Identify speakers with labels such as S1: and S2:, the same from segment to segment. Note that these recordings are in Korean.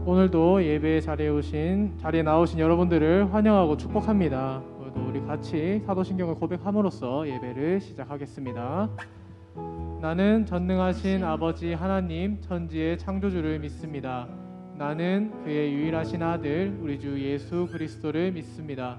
S1: 오늘도 예배 자리에 나오신 여러분들을 환영하고 축복합니다. 오늘도 우리 같이 사도신경을 고백함으로써 예배를 시작하겠습니다. 나는 전능하신 아버지 하나님 천지의 창조주를 믿습니다. 나는 그의 유일하신 아들 우리 주 예수 그리스도를 믿습니다.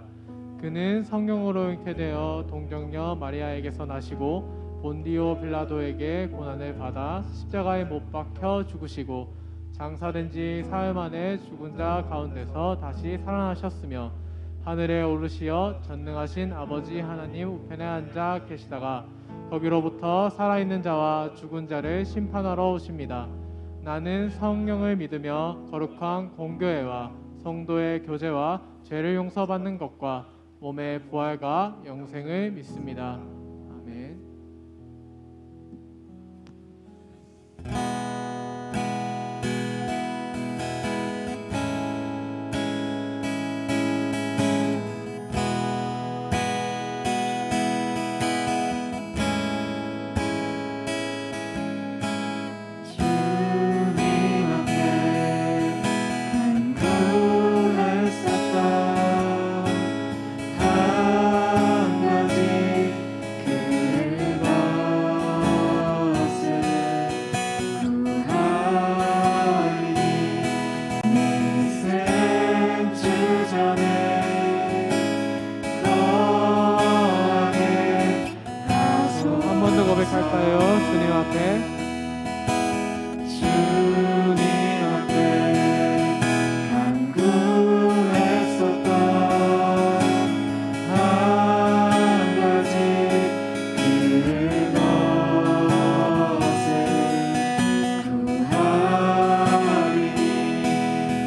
S1: 그는 성령으로 잉태되어 동정녀 마리아에게서 나시고 본디오 빌라도에게 고난을 받아 십자가에 못 박혀 죽으시고 장사된 지 사흘 만에 죽은 자 가운데서 다시 살아나셨으며 하늘에 오르시어 전능하신 아버지 하나님 우편에 앉아 계시다가 거기로부터 살아있는 자와 죽은 자를 심판하러 오십니다. 나는 성령을 믿으며 거룩한 공교회와 성도의 교제와 죄를 용서받는 것과 몸의 부활과 영생을 믿습니다. 아멘. 고백할까요? 주님 앞에
S2: 간구했었던 한 가지 그것을 구하리니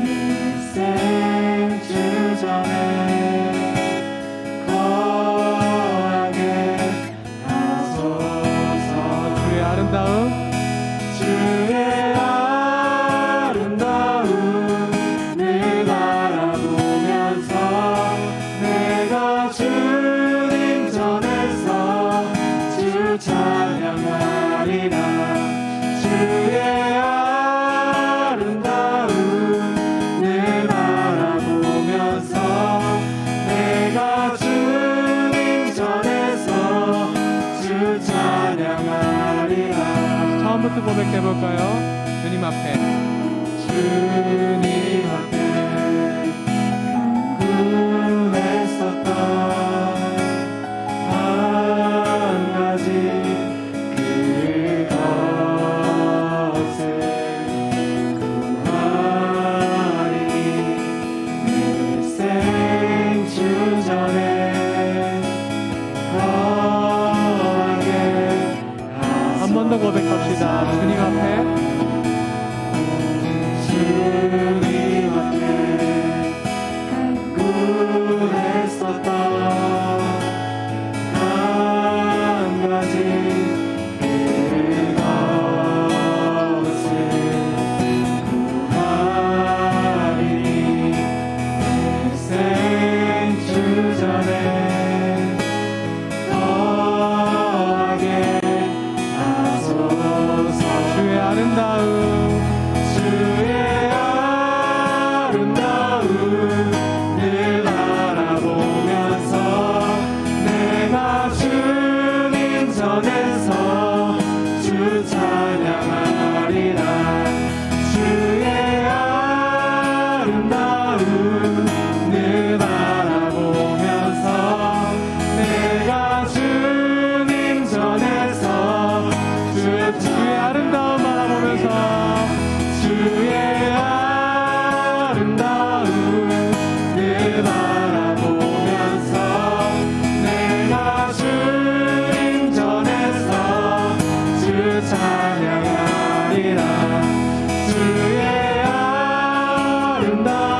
S2: 일생 주전에 주의 아름다움을 바라보면서 내가 주님 전에서 주 찬양하리라. 주의 아름다움을 바라보면서 내가 주님 전에서 주 찬양하리라.
S1: 처음부터 고백해볼까요? 주님 앞에
S2: 간구했었던 한 가지 그것을 구하리니 일생 주전에
S1: 한 번 더 고백합시다. 주님 앞에
S2: 간구했었던 한 가지 그것을 구하리니 일생 주전에 거하게 하소서.
S1: 주의 아름다움
S2: 늘 바라보면서 내가 주님 전에서 주 찬양하리라. 주의 아름다움 늘 바라보면서 내가 주님 전에서 주의
S1: 아름다움 바라보면서
S2: 주의 아름다움 늘 바라보면서 내가 주님 전에서 주 찬양하리라. 주의 아름다움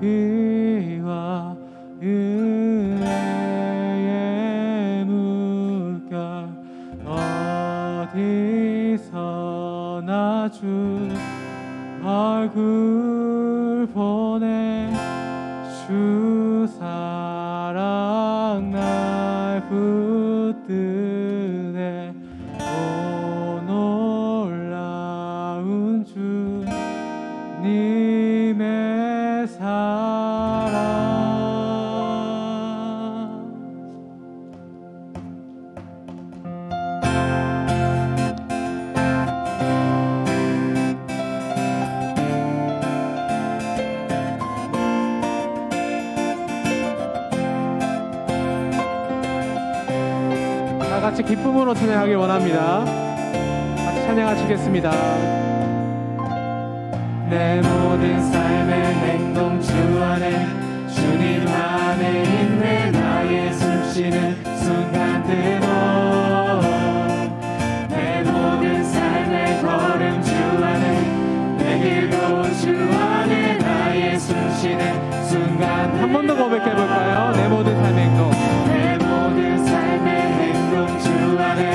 S1: 자비와 은혜의 물결 어디서나 주 얼굴 보내 주 사랑 날 붙드네 오 놀라운 주님의 사랑. 다 같이 기쁨으로 찬양하길 원합니다. 같이 찬양하시겠습니다.
S2: 내 모든 삶의 행동 주 안에 주님 안에 있네 나의 숨쉬는 순간들도 내 모든 삶의 걸음 주 안에 내 길도 주 안에 나의 숨쉬는 순간
S1: 한 번 더 고백해볼까요? 내 모든 삶의 행동.
S2: 내 모든 삶의 행동 주 안에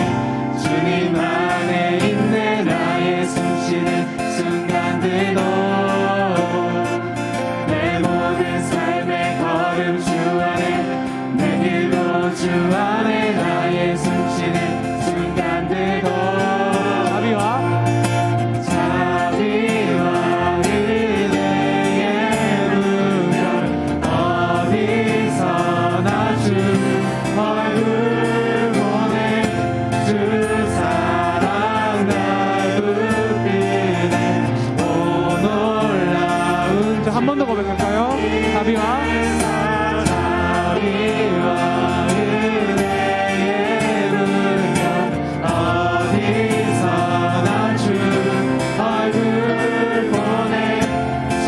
S2: 주님 안에 있네 나의 숨쉬는 순간들도 내 모든 삶의 걸음 주 안에 내 길도 주 안에 나의 숨쉬는 순간들도 자비와 은혜의 물결 어디서나 주 얼굴 보내 주 사랑 날 붙드네 오 놀라운
S1: 자, 한 번 더 고백할까요? 자비와
S2: 은혜의 물결 어디서나 주 얼굴 보내 주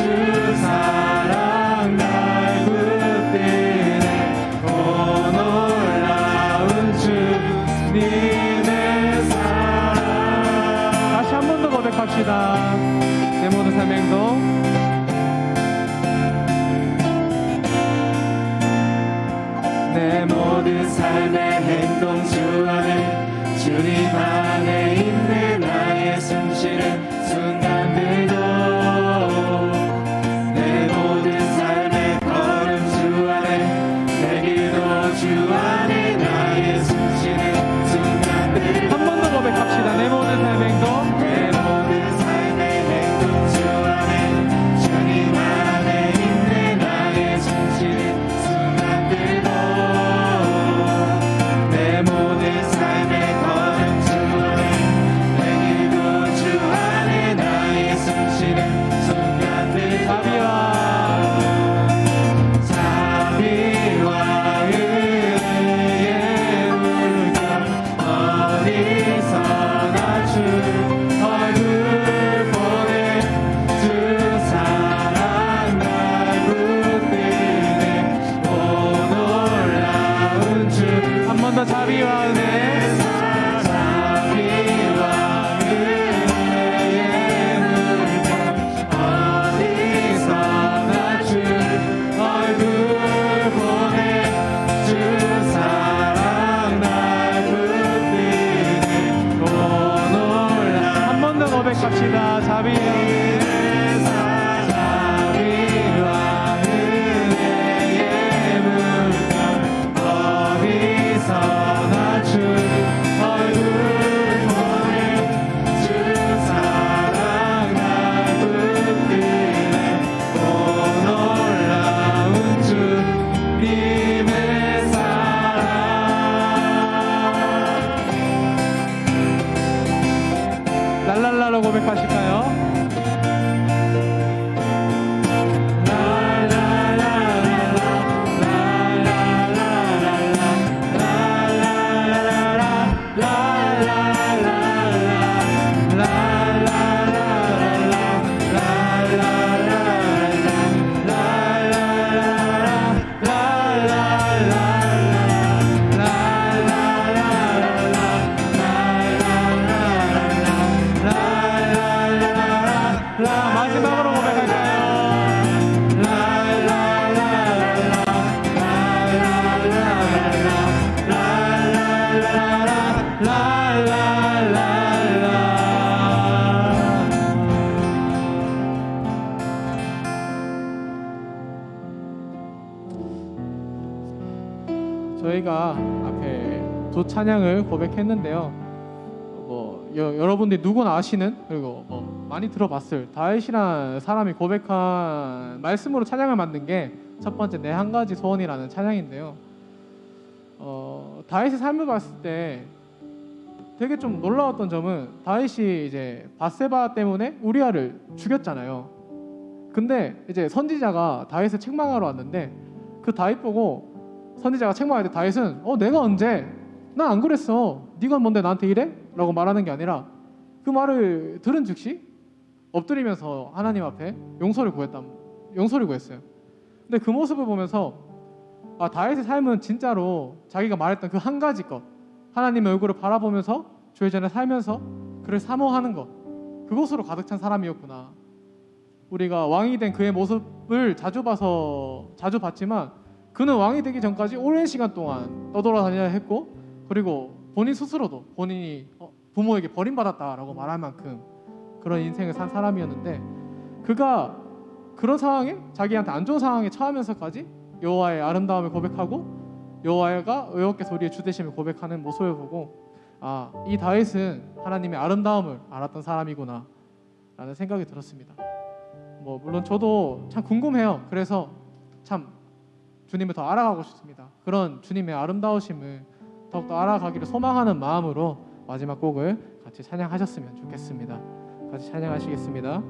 S2: 사랑 날 붙드네 오 놀라운 주님의 사랑.
S1: 다시 한 번 더 고백합시다. 내 모든 삶의 행동.
S2: 내 모든 삶의 행동 주 안에 주님 안에 있네 나의 숨쉬는 순간들도 내 모든 삶의 걸음 주 안에 내 길도 주 안에 나의 숨쉬는 순간들도
S1: 한 번 더 고백합시다. 내 모든 삶의 행동.
S2: 내 모든 삶의 행동 주 안에 주님 안에 있네 나의 숨쉬는 순간들도 내 모든 삶의 걸음 주 안에 내 길도 주 안에 나의 숨쉬는 순간들도 자비와 은혜의 물결 어디서나 주 얼굴 보내 주 사랑 날 붙드네 오 놀라운 주
S1: 한 번 더 자비와 은혜.
S2: 자비와 은혜의 물결 어디서나 주 얼굴 보내 주 사랑 날 붙드네 오 놀라운
S1: 한 번 더 고백합시다. 자비와 은혜.
S2: 자비와 은혜의 물결 어디서나 주 얼굴 보내 주 사랑 날 붙드네 오 놀라운 주님의 사랑.
S1: 랄랄라로 고백하실까요? 두 찬양을 고백했는데요. 여러분들이 누구나 아시는, 그리고 많이 들어봤을 다윗이라는 사람이 고백한 말씀으로 찬양을 만든 게 첫 번째 내 한 가지 소원이라는 찬양인데요. 다윗의 삶을 봤을 때 되게 좀 놀라웠던 점은, 다윗이 이제 바세바 때문에 우리아를 죽였잖아요. 근데 이제 선지자가 다윗을 책망하러 왔는데, 그 다윗 보고 선지자가 책망할 때 다윗은 내가 언제, 난 안 그랬어, 네가 뭔데 나한테 이래? 라고 말하는 게 아니라, 그 말을 들은 즉시 엎드리면서 하나님 앞에 용서를 구했어요. 근데 그 모습을 보면서 다윗의 삶은 진짜로 자기가 말했던 그 한 가지 것, 하나님의 얼굴을 바라보면서 주의 전에 살면서 그를 사모하는 것, 그것으로 가득 찬 사람이었구나. 우리가 왕이 된 그의 모습을 자주 봤지만, 그는 왕이 되기 전까지 오랜 시간 동안 떠돌아다녀야 했고, 그리고 본인 스스로도 본인이 부모에게 버림받았다라고 말할 만큼 그런 인생을 산 사람이었는데, 그가 그런 상황에, 자기한테 안 좋은 상황에 처하면서까지 여호와의 아름다움을 고백하고 여호와가 의롭게 우리의 주 되심을 고백하는 모습을 보고, 이 다윗은 하나님의 아름다움을 알았던 사람이구나 라는 생각이 들었습니다. 물론 저도 참 궁금해요. 그래서 참 주님을 더 알아가고 싶습니다. 그런 주님의 아름다우심을 더욱더 알아가기를 소망하는 마음으로 마지막 곡을 같이 찬양하셨으면 좋겠습니다. 같이 찬양하시겠습니다.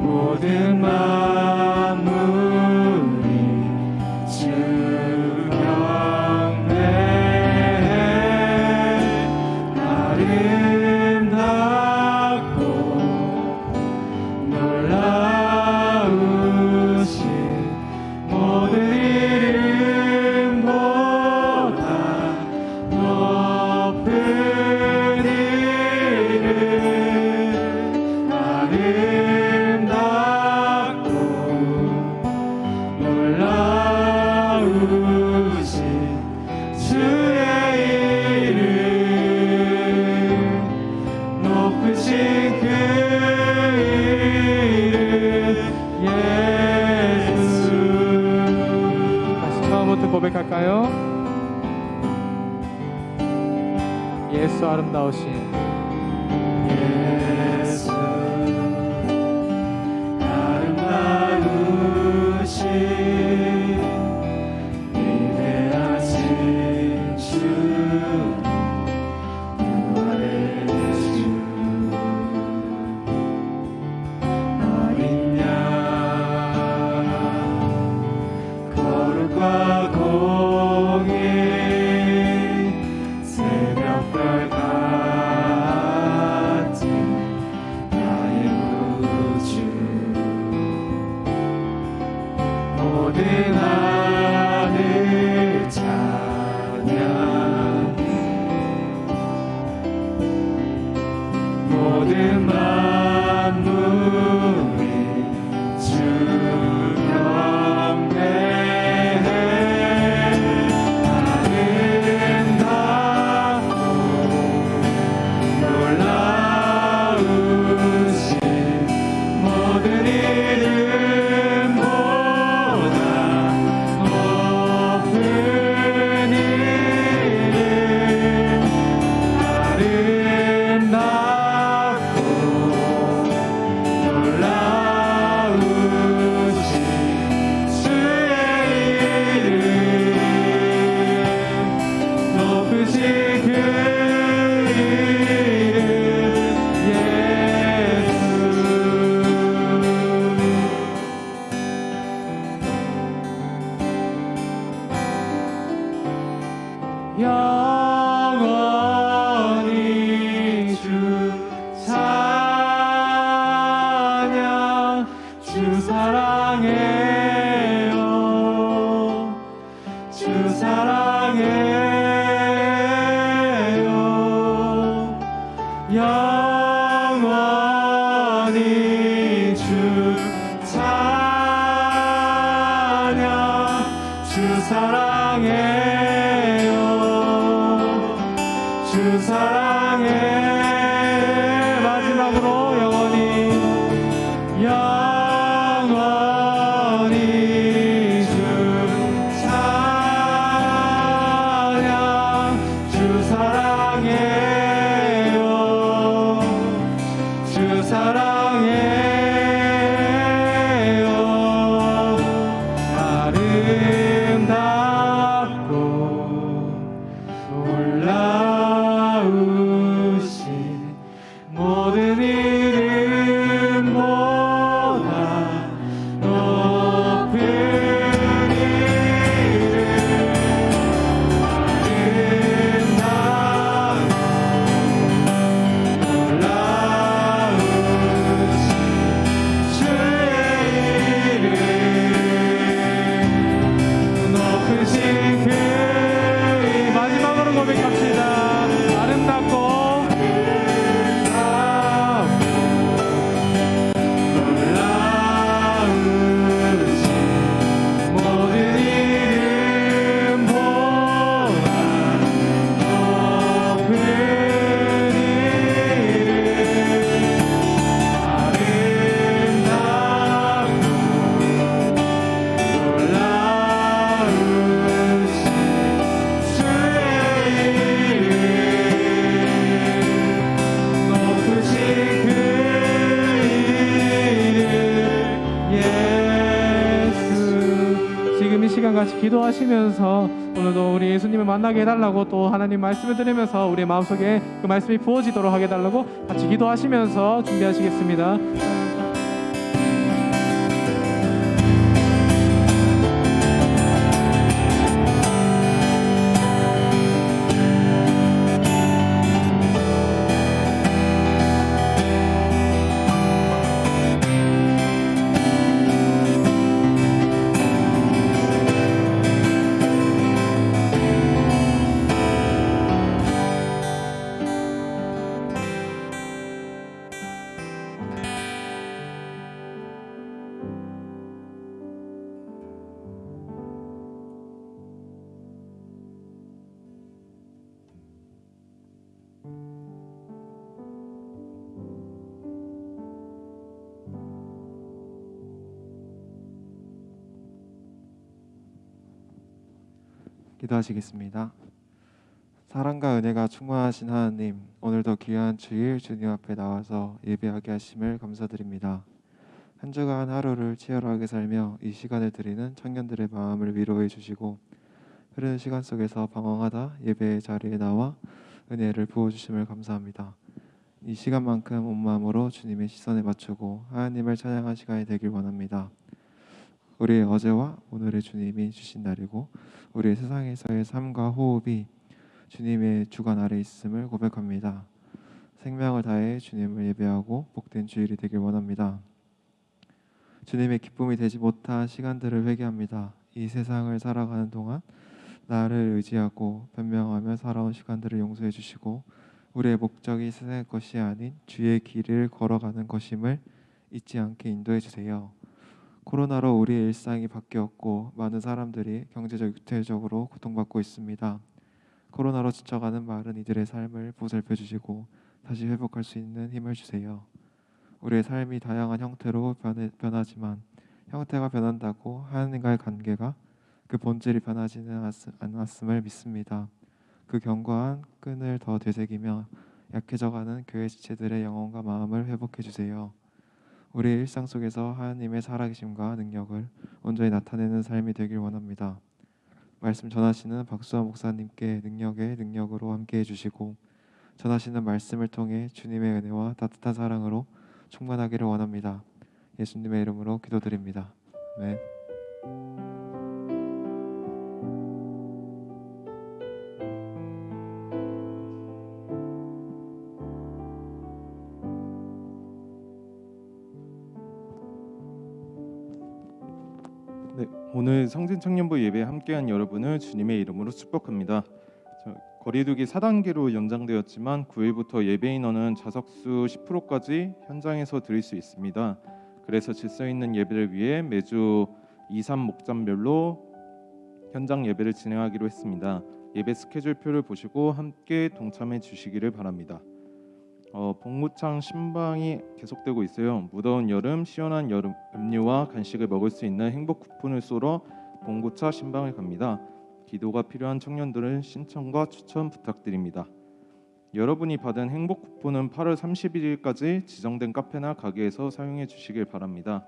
S2: 모든 만물이 주 경배해. 아름답고 놀라우신 모든 이름보다 높은 이름, 아름답고 놀라우신 주의 이름, 높으신 그 이름 예수.
S1: 다시 처음부터 고백할까요? 예수 아름다우신
S2: 예수 아름다우신 위대하신 주, 부활의 주, 어린 양 거룩과 공의 새벽별 같은
S1: 주 사랑해요 주 사랑해요 영원히 주 찬양 주 사랑해요 주 사랑해 마지막으로 영원히 주 찬양 주 사랑해요 주 사랑해요 아름답고 놀라우신 모든 이름보다 높은 이름 아름답고 놀라우신 주의 이름 높으신 그 마지막으로 고백합시다. 아름답고 놀라우신 모든 이름보다 높은 이름 지금 이 시간 같이 기도하시면서 오늘도 우리 예수님을 만나게 해달라고 또 하나님 말씀을 들으면서 우리의 마음속에 그 말씀이 부어지도록 하게 해달라고 같이 기도하시면서 준비하시겠습니다.
S3: 기도하시겠습니다. 사랑과 은혜가 충만하신 하나님, 오늘도 귀한 주일 주님 앞에 나와서 예배하게 하심을 감사드립니다. 한 주간 하루를 치열하게 살며 이 시간을 드리는 청년들의 마음을 위로해 주시고 흐르는 시간 속에서 방황하다 예배의 자리에 나와 은혜를 부어주심을 감사합니다. 이 시간만큼 온 마음으로 주님의 시선에 맞추고 하나님을 찬양한 시간이 되길 원합니다. 우리의 어제와 오늘의 주님이 주신 날이고 우리의 세상에서의 삶과 호흡이 주님의 주관 아래 있음을 고백합니다. 생명을 다해 주님을 예배하고 복된 주일이 되길 원합니다. 주님의 기쁨이 되지 못한 시간들을 회개합니다. 이 세상을 살아가는 동안 나를 의지하고 변명하며 살아온 시간들을 용서해 주시고 우리의 목적이 세상의 것이 아닌 주의 길을 걸어가는 것임을 잊지 않게 인도해 주세요. 코로나로 우리의 일상이 바뀌었고 많은 사람들이 경제적, 육체적으로 고통받고 있습니다. 코로나로 지쳐가는 많은 이들의 삶을 보살펴 주시고 다시 회복할 수 있는 힘을 주세요. 우리의 삶이 다양한 형태로 변하지만 형태가 변한다고 하나님과의 관계가 그 본질이 변하지는 않았음을 믿습니다. 그 견고한 끈을 더 되새기며 약해져가는 교회 지체들의 영혼과 마음을 회복해 주세요. 우리의 일상 속에서 하나님의 살아계심과 능력을 온전히 나타내는 삶이 되길 원합니다. 말씀 전하시는 박수아 목사님께 능력의 능력으로 함께해 주시고 전하시는 말씀을 통해 주님의 은혜와 따뜻한 사랑으로 충만하기를 원합니다. 예수님의 이름으로 기도드립니다. 아멘.
S4: 네, 오늘 성진청년부 예배에 함께한 여러분을 주님의 이름으로 축복합니다. 거리두기 4단계로 연장되었지만 9일부터 예배 인원은 좌석수 10%까지 현장에서 드릴 수 있습니다. 그래서 질서 있는 예배를 위해 매주 2, 3 목장별로 현장 예배를 진행하기로 했습니다. 예배 스케줄표를 보시고 함께 동참해 주시기를 바랍니다. 복무창 신방이 계속되고 있어요. 무더운 여름 시원한 여름 음료와 간식을 먹을 수 있는 행복 쿠폰을 쏘러 봉고차 신방을 갑니다. 기도가 필요한 청년들은 신청과 추천 부탁드립니다. 여러분이 받은 행복 쿠폰은 8월 31일까지 지정된 카페나 가게에서 사용해 주시길 바랍니다.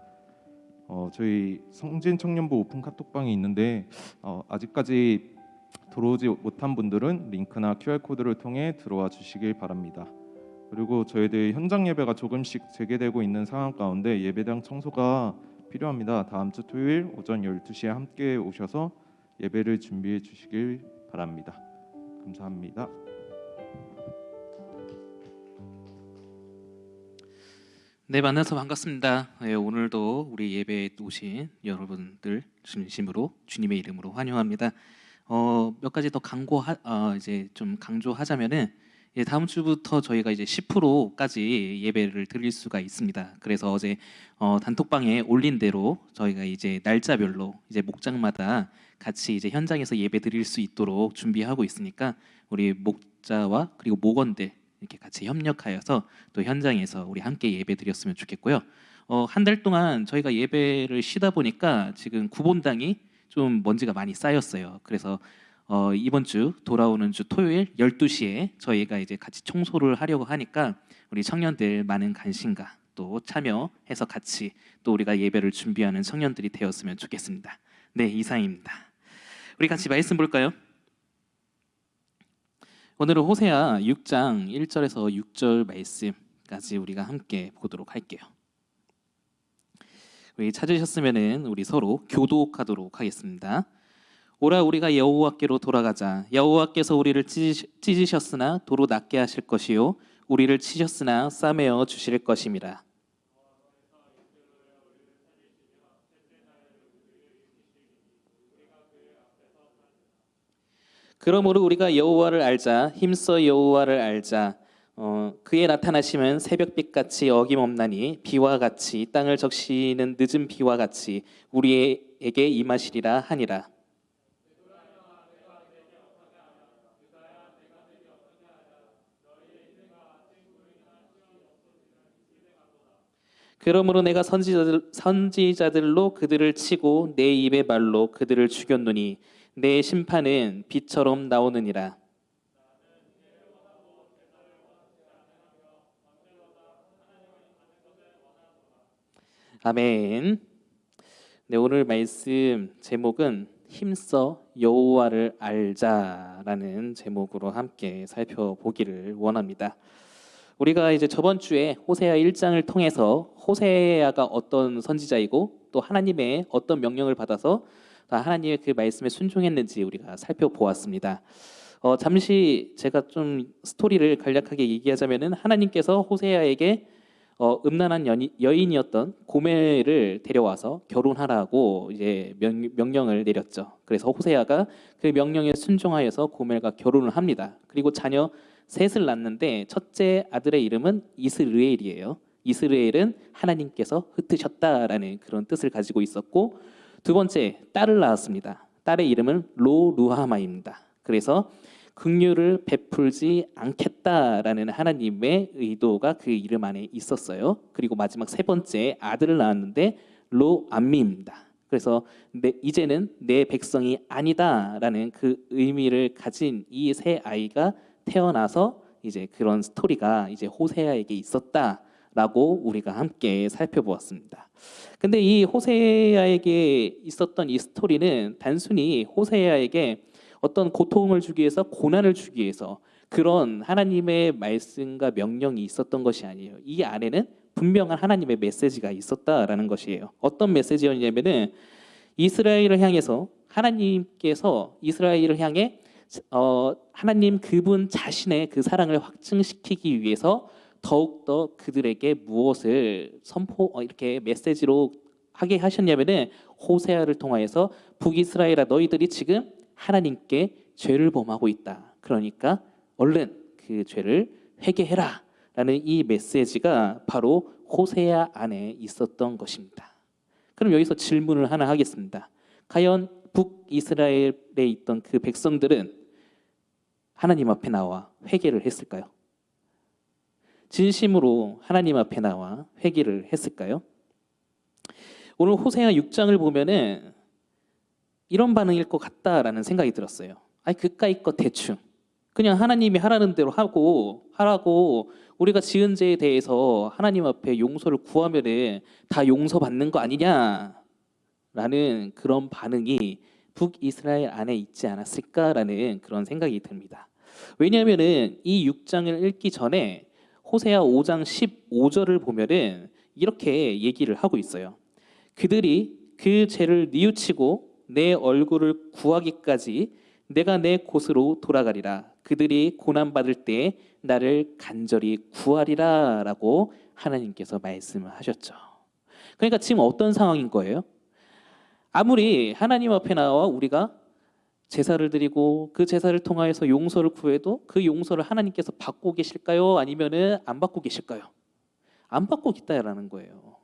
S4: 저희 성진 청년부 오픈 카톡방이 있는데 아직까지 들어오지 못한 분들은 링크나 QR코드를 통해 들어와 주시길 바랍니다. 그리고 저희들 현장 예배가 조금씩 재개되고 있는 상황 가운데 예배당 청소가 필요합니다. 다음 주 토요일 오전 12시에 함께 오셔서 예배를 준비해 주시길 바랍니다. 감사합니다.
S5: 네, 만나서 반갑습니다. 네, 오늘도 우리 예배에 오신 여러분들 진심으로 주님의 이름으로 환영합니다. 몇 가지 더 이제 좀 강조하자면은 다음 주부터 저희가 이제 10%까지 예배를 드릴 수가 있습니다. 그래서 어제 단톡방에 올린 대로 저희가 이제 날짜별로 이제 목장마다 같이 이제 현장에서 예배 드릴 수 있도록 준비하고 있으니까 우리 목자와 그리고 목원들 이렇게 같이 협력하여서 또 현장에서 우리 함께 예배 드렸으면 좋겠고요. 한 달 동안 저희가 예배를 쉬다 보니까 지금 구본당이 좀 먼지가 많이 쌓였어요. 그래서 이번 주 돌아오는 주 토요일 12시에 저희가 이제 같이 청소를 하려고 하니까 우리 청년들 많은 관심과 또 참여해서 같이 또 우리가 예배를 준비하는 청년들이 되었으면 좋겠습니다. 네, 이상입니다. 우리 같이 말씀 볼까요? 오늘은 호세아 6장 1절에서 6절 말씀까지 우리가 함께 보도록 할게요. 우리 찾으셨으면은 우리 서로 교독하도록 하겠습니다. 오라 우리가 여호와께로 돌아가자. 여호와께서 우리를 찢으셨으나 도로 낫게 하실 것이요 우리를 치셨으나 싸매어 주실 것임이라. 그러므로 우리가 여호와를 알자. 힘써 여호와를 알자. 그의 나타나심은 새벽빛같이 어김없나니 비와 같이 땅을 적시는 늦은 비와 같이 우리에게 임하시리라 하니라. 그러므로 내가 선지자들로 그들을 치고 내 입의 말로 그들을 죽였노니 내 심판은 빛처럼 나오느니라. 아멘. 네, 오늘 말씀 제목은 힘써 여호와를 알자라는 제목으로 함께 살펴보기를 원합니다. 우리가 이제 저번 주에 호세아 1장을 통해서 호세아가 어떤 선지자이고 또 하나님의 어떤 명령을 받아서 하나님의 그 말씀에 순종했는지 우리가 살펴보았습니다. 잠시 제가 좀 스토리를 간략하게 얘기하자면은 하나님께서 호세아에게 음란한 여인이었던 고멜을 데려와서 결혼하라고 이제 명령을 내렸죠. 그래서 호세아가 그 명령에 순종하여서 고멜과 결혼을 합니다. 그리고 자녀 셋을 낳는데 첫째 아들의 이름은 이스르엘이에요. 이스라엘은 하나님께서 흩으셨다라는 그런 뜻을 가지고 있었고 두 번째 딸을 낳았습니다. 딸의 이름은 로루하마입니다. 그래서 긍휼을 베풀지 않겠다라는 하나님의 의도가 그 이름 안에 있었어요. 그리고 마지막 세 번째 아들을 낳았는데 로암미입니다. 그래서 이제는 내 백성이 아니다라는 그 의미를 가진 이 세 아이가 태어나서 이제 그런 스토리가 이제 호세아에게 있었다라고 우리가 함께 살펴보았습니다. 근데 이 호세아에게 있었던 이 스토리는 단순히 호세아에게 어떤 고통을 주기 위해서 고난을 주기 위해서 그런 하나님의 말씀과 명령이 있었던 것이 아니에요. 이 안에는 분명한 하나님의 메시지가 있었다라는 것이에요. 어떤 메시지였냐면은 이스라엘을 향해서 하나님께서 이스라엘을 향해 하나님 그분 자신의 그 사랑을 확증시키기 위해서 더욱더 그들에게 무엇을 이렇게 메시지로 하게 하셨냐면은 호세아를 통하여서 북이스라엘아 너희들이 지금 하나님께 죄를 범하고 있다. 그러니까 얼른 그 죄를 회개해라라는 이 메시지가 바로 호세아 안에 있었던 것입니다. 그럼 여기서 질문을 하나 하겠습니다. 과연 북이스라엘에 있던 그 백성들은 하나님 앞에 나와 회개를 했을까요? 진심으로 하나님 앞에 나와 회개를 했을까요? 오늘 호세아 6장을 보면은 이런 반응일 것 같다라는 생각이 들었어요. 아니 그까이 거 대충 그냥 하나님이 하라는 대로 하라고 우리가 지은 죄에 대해서 하나님 앞에 용서를 구하면은 다 용서받는 거 아니냐라는 그런 반응이 북이스라엘 안에 있지 않았을까라는 그런 생각이 듭니다. 왜냐하면은 이 6장을 읽기 전에 호세아 5장 15절을 보면은 이렇게 얘기를 하고 있어요. 그들이 그 죄를 뉘우치고 내 얼굴을 구하기까지 내가 내 곳으로 돌아가리라. 그들이 고난받을 때 나를 간절히 구하리라 라고 하나님께서 말씀을 하셨죠. 그러니까 지금 어떤 상황인 거예요? 아무리 하나님 앞에 나와 우리가 제사를 드리고 그 제사를 통하여서 용서를 구해도 그 용서를 하나님께서 받고 계실까요? 아니면은 안 받고 계실까요? 안 받고 있다라는 거예요.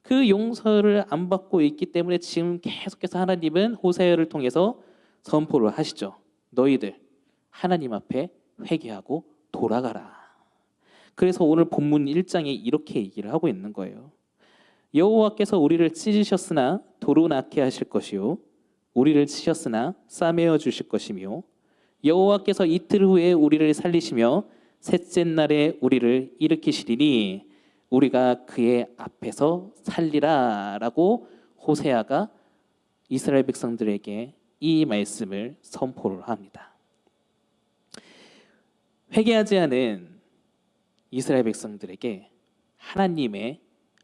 S5: 그 용서를 안 받고 있기 때문에 지금 계속해서 하나님은 호세아를 통해서 선포를 하시죠. 너희들 하나님 앞에 회개하고 돌아가라. 그래서 오늘 본문 1장에 이렇게 얘기를 하고 있는 거예요. 여호와께서 우리를 찢으셨으나 도로 낳게 하실 것이요 우리를 치셨으나 싸매어 주실 것이며 여호와께서 이틀 후에 우리를 살리시며 셋째 날에 우리를 일으키시리니 우리가 그의 앞에서 살리라라고 호세아가 이스라엘 백성들에게 이 말씀을 선포를 합니다. 회개하지 않은 이스라엘 백성들에게 하나님의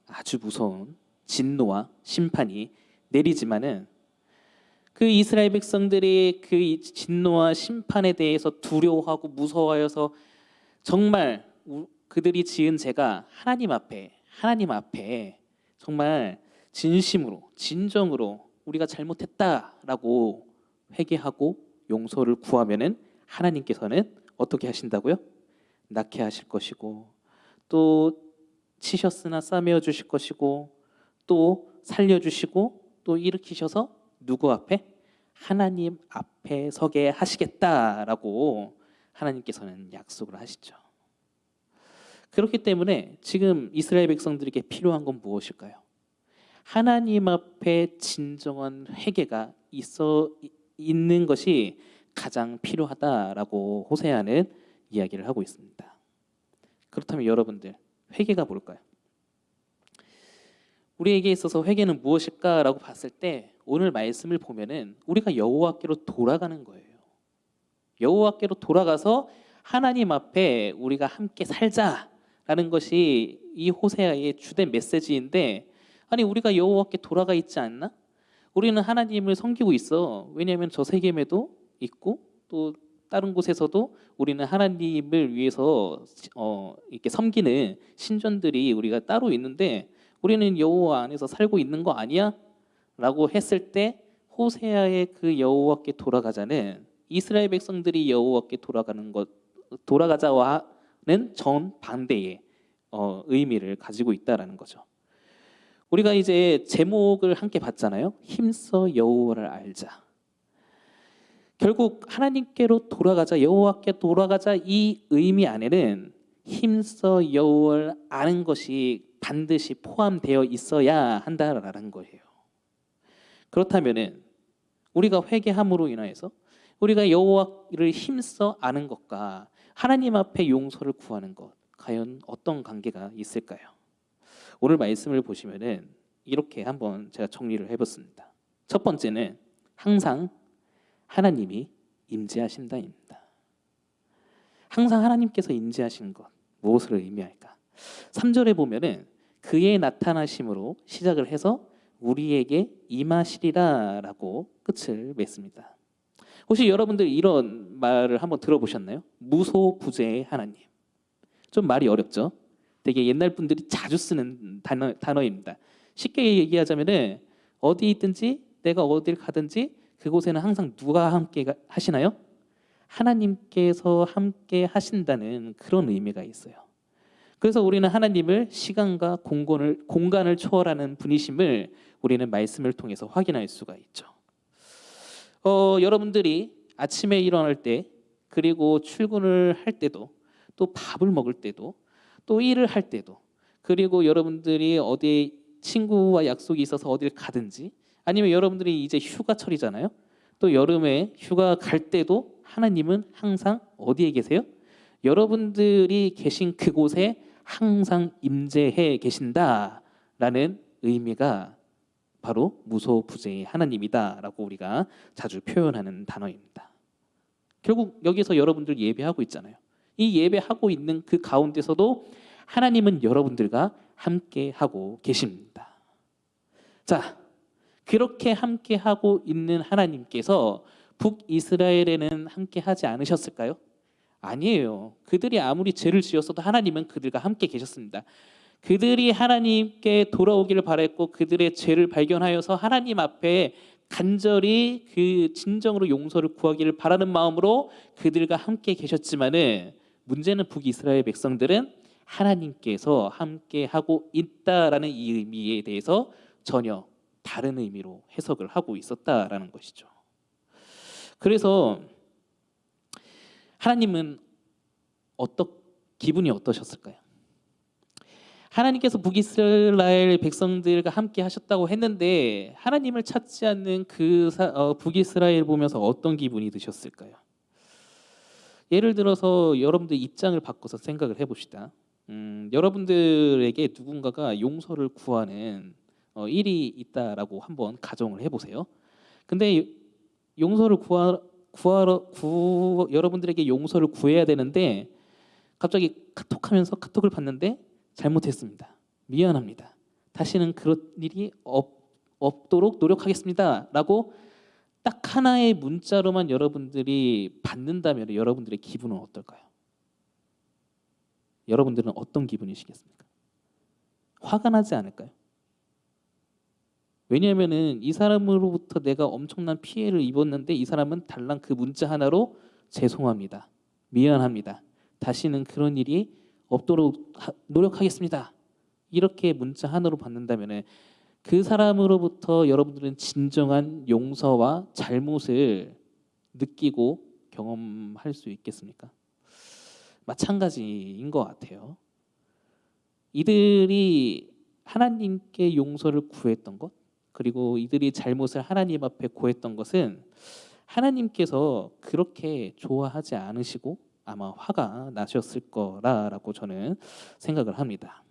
S5: 아주 무서운 진노와 심판이 내리지만은 그 이스라엘 백성들이 그 진노와 심판에 대해서 두려워하고 무서워하여서 정말 그들이 지은 죄가 하나님 앞에 정말 진심으로 진정으로 우리가 잘못했다라고 회개하고 용서를 구하면은 하나님께서는 어떻게 하신다고요? 낳게 하실 것이고 또 치셨으나 싸매어 주실 것이고 또 살려주시고 또 일으키셔서 누구 앞에? 하나님 앞에 서게 하시겠다라고 하나님께서는 약속을 하시죠. 그렇기 때문에 지금 이스라엘 백성들에게 필요한 건 무엇일까요? 하나님 앞에 진정한 회개가 있는 것이 가장 필요하다라고 호세아는 이야기를 하고 있습니다. 그렇다면 여러분들 회개가 뭘까요? 우리에게 있어서 회개는 무엇일까라고 봤을 때 오늘 말씀을 보면은 우리가 여호와께로 돌아가는 거예요. 여호와께로 돌아가서 하나님 앞에 우리가 함께 살자라는 것이 이 호세아의 주된 메시지인데 아니 우리가 여호와께 돌아가 있지 않나? 우리는 하나님을 섬기고 있어. 왜냐하면 저 세겜에도 있고 또 다른 곳에서도 우리는 하나님을 위해서 이렇게 섬기는 신전들이 우리가 따로 있는데 우리는 여호와 안에서 살고 있는 거 아니야? 라고 했을 때 호세아의 그 여호와께 돌아가자는 이스라엘 백성들이 여호와께 돌아가자와는 정반대의 의미를 가지고 있다라는 거죠. 우리가 이제 제목을 함께 봤잖아요. 힘써 여호와를 알자. 결국 하나님께로 돌아가자, 여호와께 돌아가자 이 의미 안에는 힘써 여호와를 아는 것이 반드시 포함되어 있어야 한다라는 거예요. 그렇다면은 우리가 회개함으로 인하여서 우리가 여호와를 힘써 아는 것과 하나님 앞에 용서를 구하는 것 과연 어떤 관계가 있을까요? 오늘 말씀을 보시면은 이렇게 한번 제가 정리를 해봤습니다. 첫 번째는 항상 하나님이 임재하신다입니다. 항상 하나님께서 임재하시는 것 무엇을 의미할까? 3절에 보면은 그의 나타나심으로 시작을 해서 우리에게 임하시리라라고 끝을 맺습니다. 혹시 여러분들 이런 말을 한번 들어보셨나요? 무소부재의 하나님. 좀 말이 어렵죠? 되게 옛날 분들이 자주 쓰는 단어입니다. 쉽게 얘기하자면은 어디 있든지 내가 어딜 가든지 그곳에는 항상 누가 함께 하시나요? 하나님께서 함께 하신다는 그런 의미가 있어요. 그래서 우리는 하나님을 시간과 공간을 초월하는 분이심을 우리는 말씀을 통해서 확인할 수가 있죠. 여러분들이 아침에 일어날 때, 그리고 출근을 할 때도, 또 밥을 먹을 때도, 또 일을 할 때도, 그리고 여러분들이 어디 친구와 약속이 있어서 어딜 가든지, 아니면 여러분들이 이제 휴가철이잖아요. 또 여름에 휴가 갈 때도 하나님은 항상 어디에 계세요? 여러분들이 계신 그곳에 항상 임재해 계신다라는 의미가 바로 무소부재의 하나님이다라고 우리가 자주 표현하는 단어입니다. 결국 여기서 여러분들 예배하고 있잖아요. 이 예배하고 있는 그 가운데서도 하나님은 여러분들과 함께하고 계십니다. 자, 그렇게 함께하고 있는 하나님께서 북이스라엘에는 함께하지 않으셨을까요? 아니에요. 그들이 아무리 죄를 지었어도 하나님은 그들과 함께 계셨습니다. 그들이 하나님께 돌아오기를 바랬고 그들의 죄를 발견하여서 하나님 앞에 간절히 그 진정으로 용서를 구하기를 바라는 마음으로 그들과 함께 계셨지만은 문제는 북이스라엘 백성들은 하나님께서 함께하고 있다라는 이 의미에 대해서 전혀 다른 의미로 해석을 하고 있었다라는 것이죠. 그래서 하나님은 기분이 어떠셨을까요? 하나님께서 북이스라엘 백성들과 함께 하셨다고 했는데 하나님을 찾지 않는 북이스라엘 보면서 어떤 기분이 드셨을까요? 예를 들어서 여러분들 입장을 바꿔서 생각을 해봅시다. 여러분들에게 누군가가 용서를 구하는 일이 있다라고 한번 가정을 해보세요. 근데 용서를 여러분들에게 용서를 구해야 되는데 갑자기 카톡하면서 카톡을 받는데 잘못했습니다. 미안합니다. 다시는 그런 일이 없도록 노력하겠습니다라고 딱 하나의 문자로만 여러분들이 받는다면 여러분들의 기분은 어떨까요? 여러분들은 어떤 기분이시겠습니까? 화가 나지 않을까요? 왜냐하면은 이 사람으로부터 내가 엄청난 피해를 입었는데 이 사람은 달랑 그 문자 하나로 죄송합니다. 미안합니다. 다시는 그런 일이 없도록 노력하겠습니다. 이렇게 문자 하나로 받는다면은 그 사람으로부터 여러분들은 진정한 용서와 잘못을 느끼고 경험할 수 있겠습니까? 마찬가지인 것 같아요. 이들이 하나님께 용서를 구했던 것, 그리고 이들이 잘못을 하나님 앞에 고했던 것은 하나님께서 그렇게 좋아하지 않으시고 아마 화가 나셨을 거라고 저는 생각을 합니다.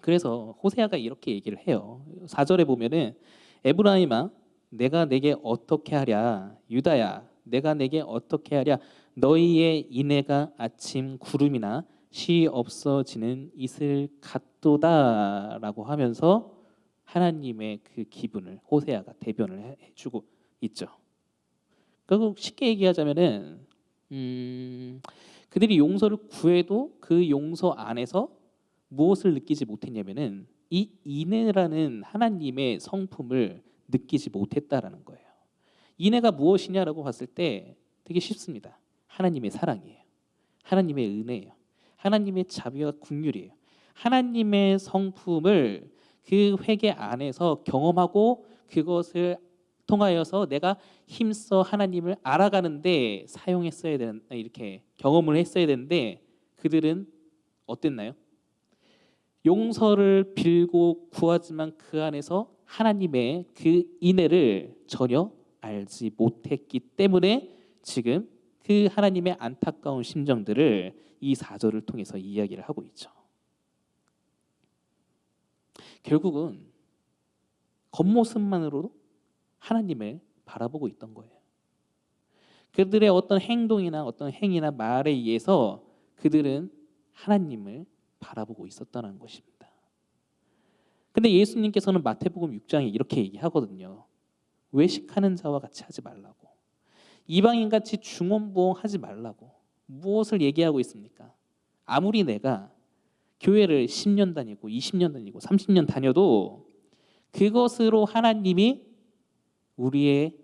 S5: 그래서 호세아가 이렇게 얘기를 해요. 4절에 보면은 에브라임아 내가 내게 어떻게 하랴, 유다야 내가 내게 어떻게 하랴, 너희의 인애가 아침 구름이나 쉬 없어지는 이슬 같도다라고 하면서 하나님의 그 기분을 호세아가 대변을 해주고 있죠. 결국 쉽게 얘기하자면은 그들이 용서를 구해도 그 용서 안에서 무엇을 느끼지 못했냐면은 이 인애라는 하나님의 성품을 느끼지 못했다라는 거예요. 인애가 무엇이냐라고 봤을 때 되게 쉽습니다. 하나님의 사랑이에요. 하나님의 은혜예요. 하나님의 자비와 긍휼이에요. 하나님의 성품을 그 회개 안에서 경험하고 그것을 통하여서 내가 힘써 하나님을 알아가는데 사용했어야 되는, 이렇게 경험을 했어야 되는데 그들은 어땠나요? 용서를 빌고 구하지만 그 안에서 하나님의 그 인애를 전혀 알지 못했기 때문에 지금 그 하나님의 안타까운 심정들을 이 4절을 통해서 이야기를 하고 있죠. 결국은 겉모습만으로도 하나님을 바라보고 있던 거예요. 그들의 어떤 행동이나 어떤 행위나 말에 의해서 그들은 하나님을 바라보고 있었다는 것입니다. 근데 예수님께서는 마태복음 6장에 이렇게 얘기하거든요. 외식하는 자와 같이 하지 말라고. 이방인같이 중언부언하지 말라고. 무엇을 얘기하고 있습니까? 아무리 내가 교회를 10년 다니고 20년 다니고 30년 다녀도 그것으로 하나님이 우리의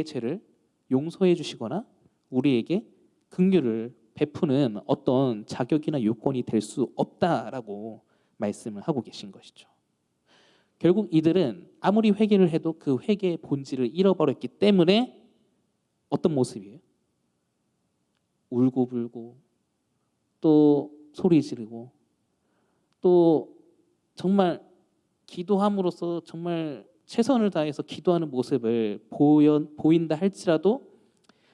S5: 죄를 용서해 주시거나 우리에게 긍휼을 베푸는 어떤 자격이나 요건이 될 수 없다라고 말씀을 하고 계신 것이죠. 결국 이들은 아무리 회개를 해도 그 회개의 본질을 잃어버렸기 때문에 어떤 모습이에요? 울고불고 또 소리 지르고 또 정말 기도함으로써 정말 최선을 다해서 기도하는 모습을 보인다 할지라도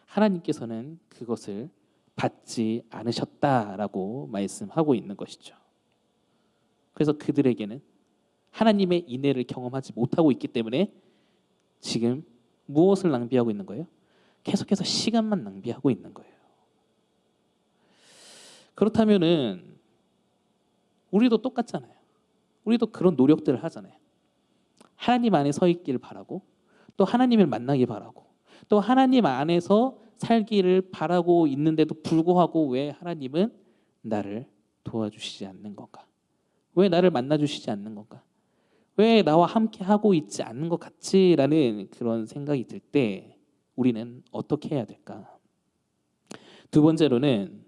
S5: 하나님께서는 그것을 받지 않으셨다라고 말씀하고 있는 것이죠. 그래서 그들에게는 하나님의 인애를 경험하지 못하고 있기 때문에 지금 무엇을 낭비하고 있는 거예요? 계속해서 시간만 낭비하고 있는 거예요. 그렇다면은 우리도 똑같잖아요. 우리도 그런 노력들을 하잖아요. 하나님 안에 서 있기를 바라고 또 하나님을 만나기 바라고 또 하나님 안에서 살기를 바라고 있는데도 불구하고 왜 하나님은 나를 도와주시지 않는 건가? 왜 나를 만나주시지 않는 건가? 왜 나와 함께 하고 있지 않는 것 같지라는 그런 생각이 들 때 우리는 어떻게 해야 될까? 두 번째로는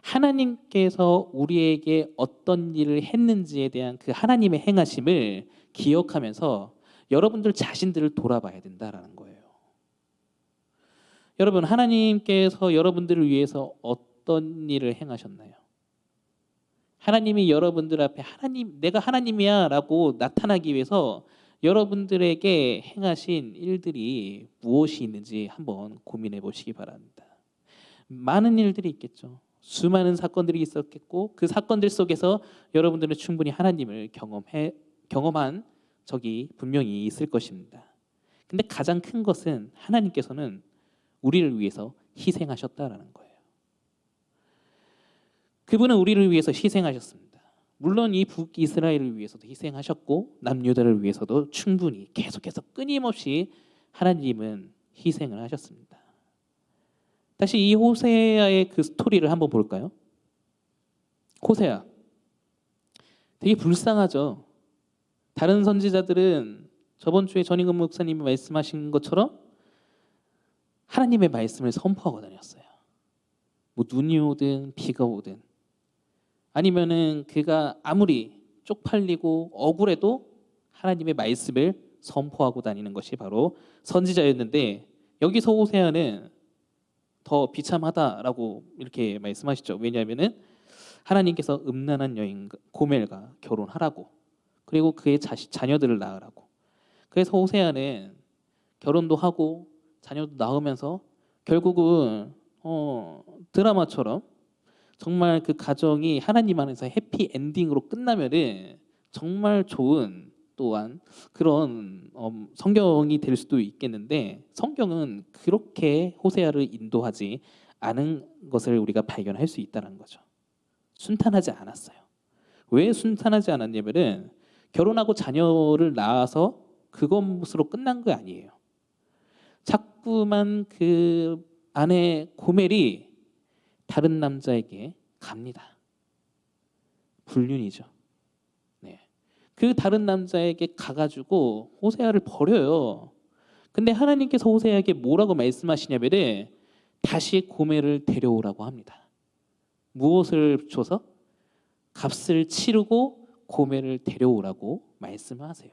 S5: 하나님께서 우리에게 어떤 일을 했는지에 대한 그 하나님의 행하심을 기억하면서 여러분들 자신들을 돌아봐야 된다라는 거예요. 여러분, 하나님께서 여러분들을 위해서 어떤 일을 행하셨나요? 하나님이 여러분들 앞에 내가 하나님이야라고 나타나기 위해서 여러분들에게 행하신 일들이 무엇이 있는지 한번 고민해 보시기 바랍니다. 많은 일들이 있겠죠. 수많은 사건들이 있었겠고 그 사건들 속에서 여러분들은 충분히 하나님을 경험한 적이 분명히 있을 것입니다. 근데 가장 큰 것은 하나님께서는 우리를 위해서 희생하셨다라는 거예요. 그분은 우리를 위해서 희생하셨습니다. 물론 이 북이스라엘을 위해서도 희생하셨고 남유다를 위해서도 충분히 계속해서 끊임없이 하나님은 희생을 하셨습니다. 다시 이 호세아의 그 스토리를 한번 볼까요? 호세아 되게 불쌍하죠. 다른 선지자들은 저번 주에 전인근 목사님이 말씀하신 것처럼 하나님의 말씀을 선포하고 다녔어요. 뭐 눈이 오든 비가 오든 아니면은 그가 아무리 쪽팔리고 억울해도 하나님의 말씀을 선포하고 다니는 것이 바로 선지자였는데 여기서 호세아는 더 비참하다라고 이렇게 말씀하시죠. 왜냐하면은 하나님께서 음란한 여인 고멜과 결혼하라고 그리고 그의 자녀들을 낳으라고. 그래서 호세아는 결혼도 하고 자녀도 낳으면서 결국은 드라마처럼 정말 그 가정이 하나님 안에서 해피 엔딩으로 끝나면은 정말 좋은 또한 그런 성경이 될 수도 있겠는데 성경은 그렇게 호세아를 인도하지 않은 것을 우리가 발견할 수 있다는 거죠. 순탄하지 않았어요. 왜 순탄하지 않았냐면은 결혼하고 자녀를 낳아서 그것으로 끝난 거 아니에요. 자꾸만 그 아내 고멜이 다른 남자에게 갑니다. 불륜이죠. 네. 그 다른 남자에게 가가지고 호세아를 버려요. 근데 하나님께서 호세아에게 뭐라고 말씀하시냐면은 다시 고멜을 데려오라고 합니다. 무엇을 줘서? 값을 치르고 고멜을 데려오라고 말씀하세요.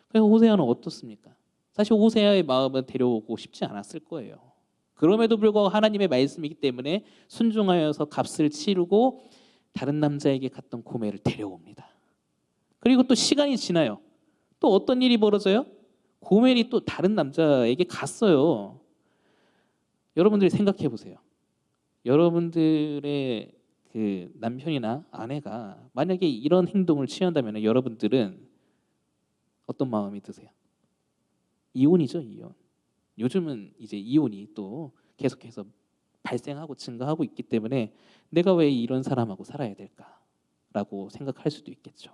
S5: 그래서 호세아는 어떻습니까? 사실 호세아의 마음은 데려오고 싶지 않았을 거예요. 그럼에도 불구하고 하나님의 말씀이기 때문에 순종하여서 값을 치르고 다른 남자에게 갔던 고멜을 데려옵니다. 그리고 또 시간이 지나요. 또 어떤 일이 벌어져요? 고멜이 또 다른 남자에게 갔어요. 여러분들이 생각해 보세요. 여러분들의 그 남편이나 아내가 만약에 이런 행동을 취한다면 여러분들은 어떤 마음이 드세요? 이혼이죠, 이혼. 요즘은 이제 이혼이 또 계속해서 발생하고 증가하고 있기 때문에 내가 왜 이런 사람하고 살아야 될까라고 생각할 수도 있겠죠.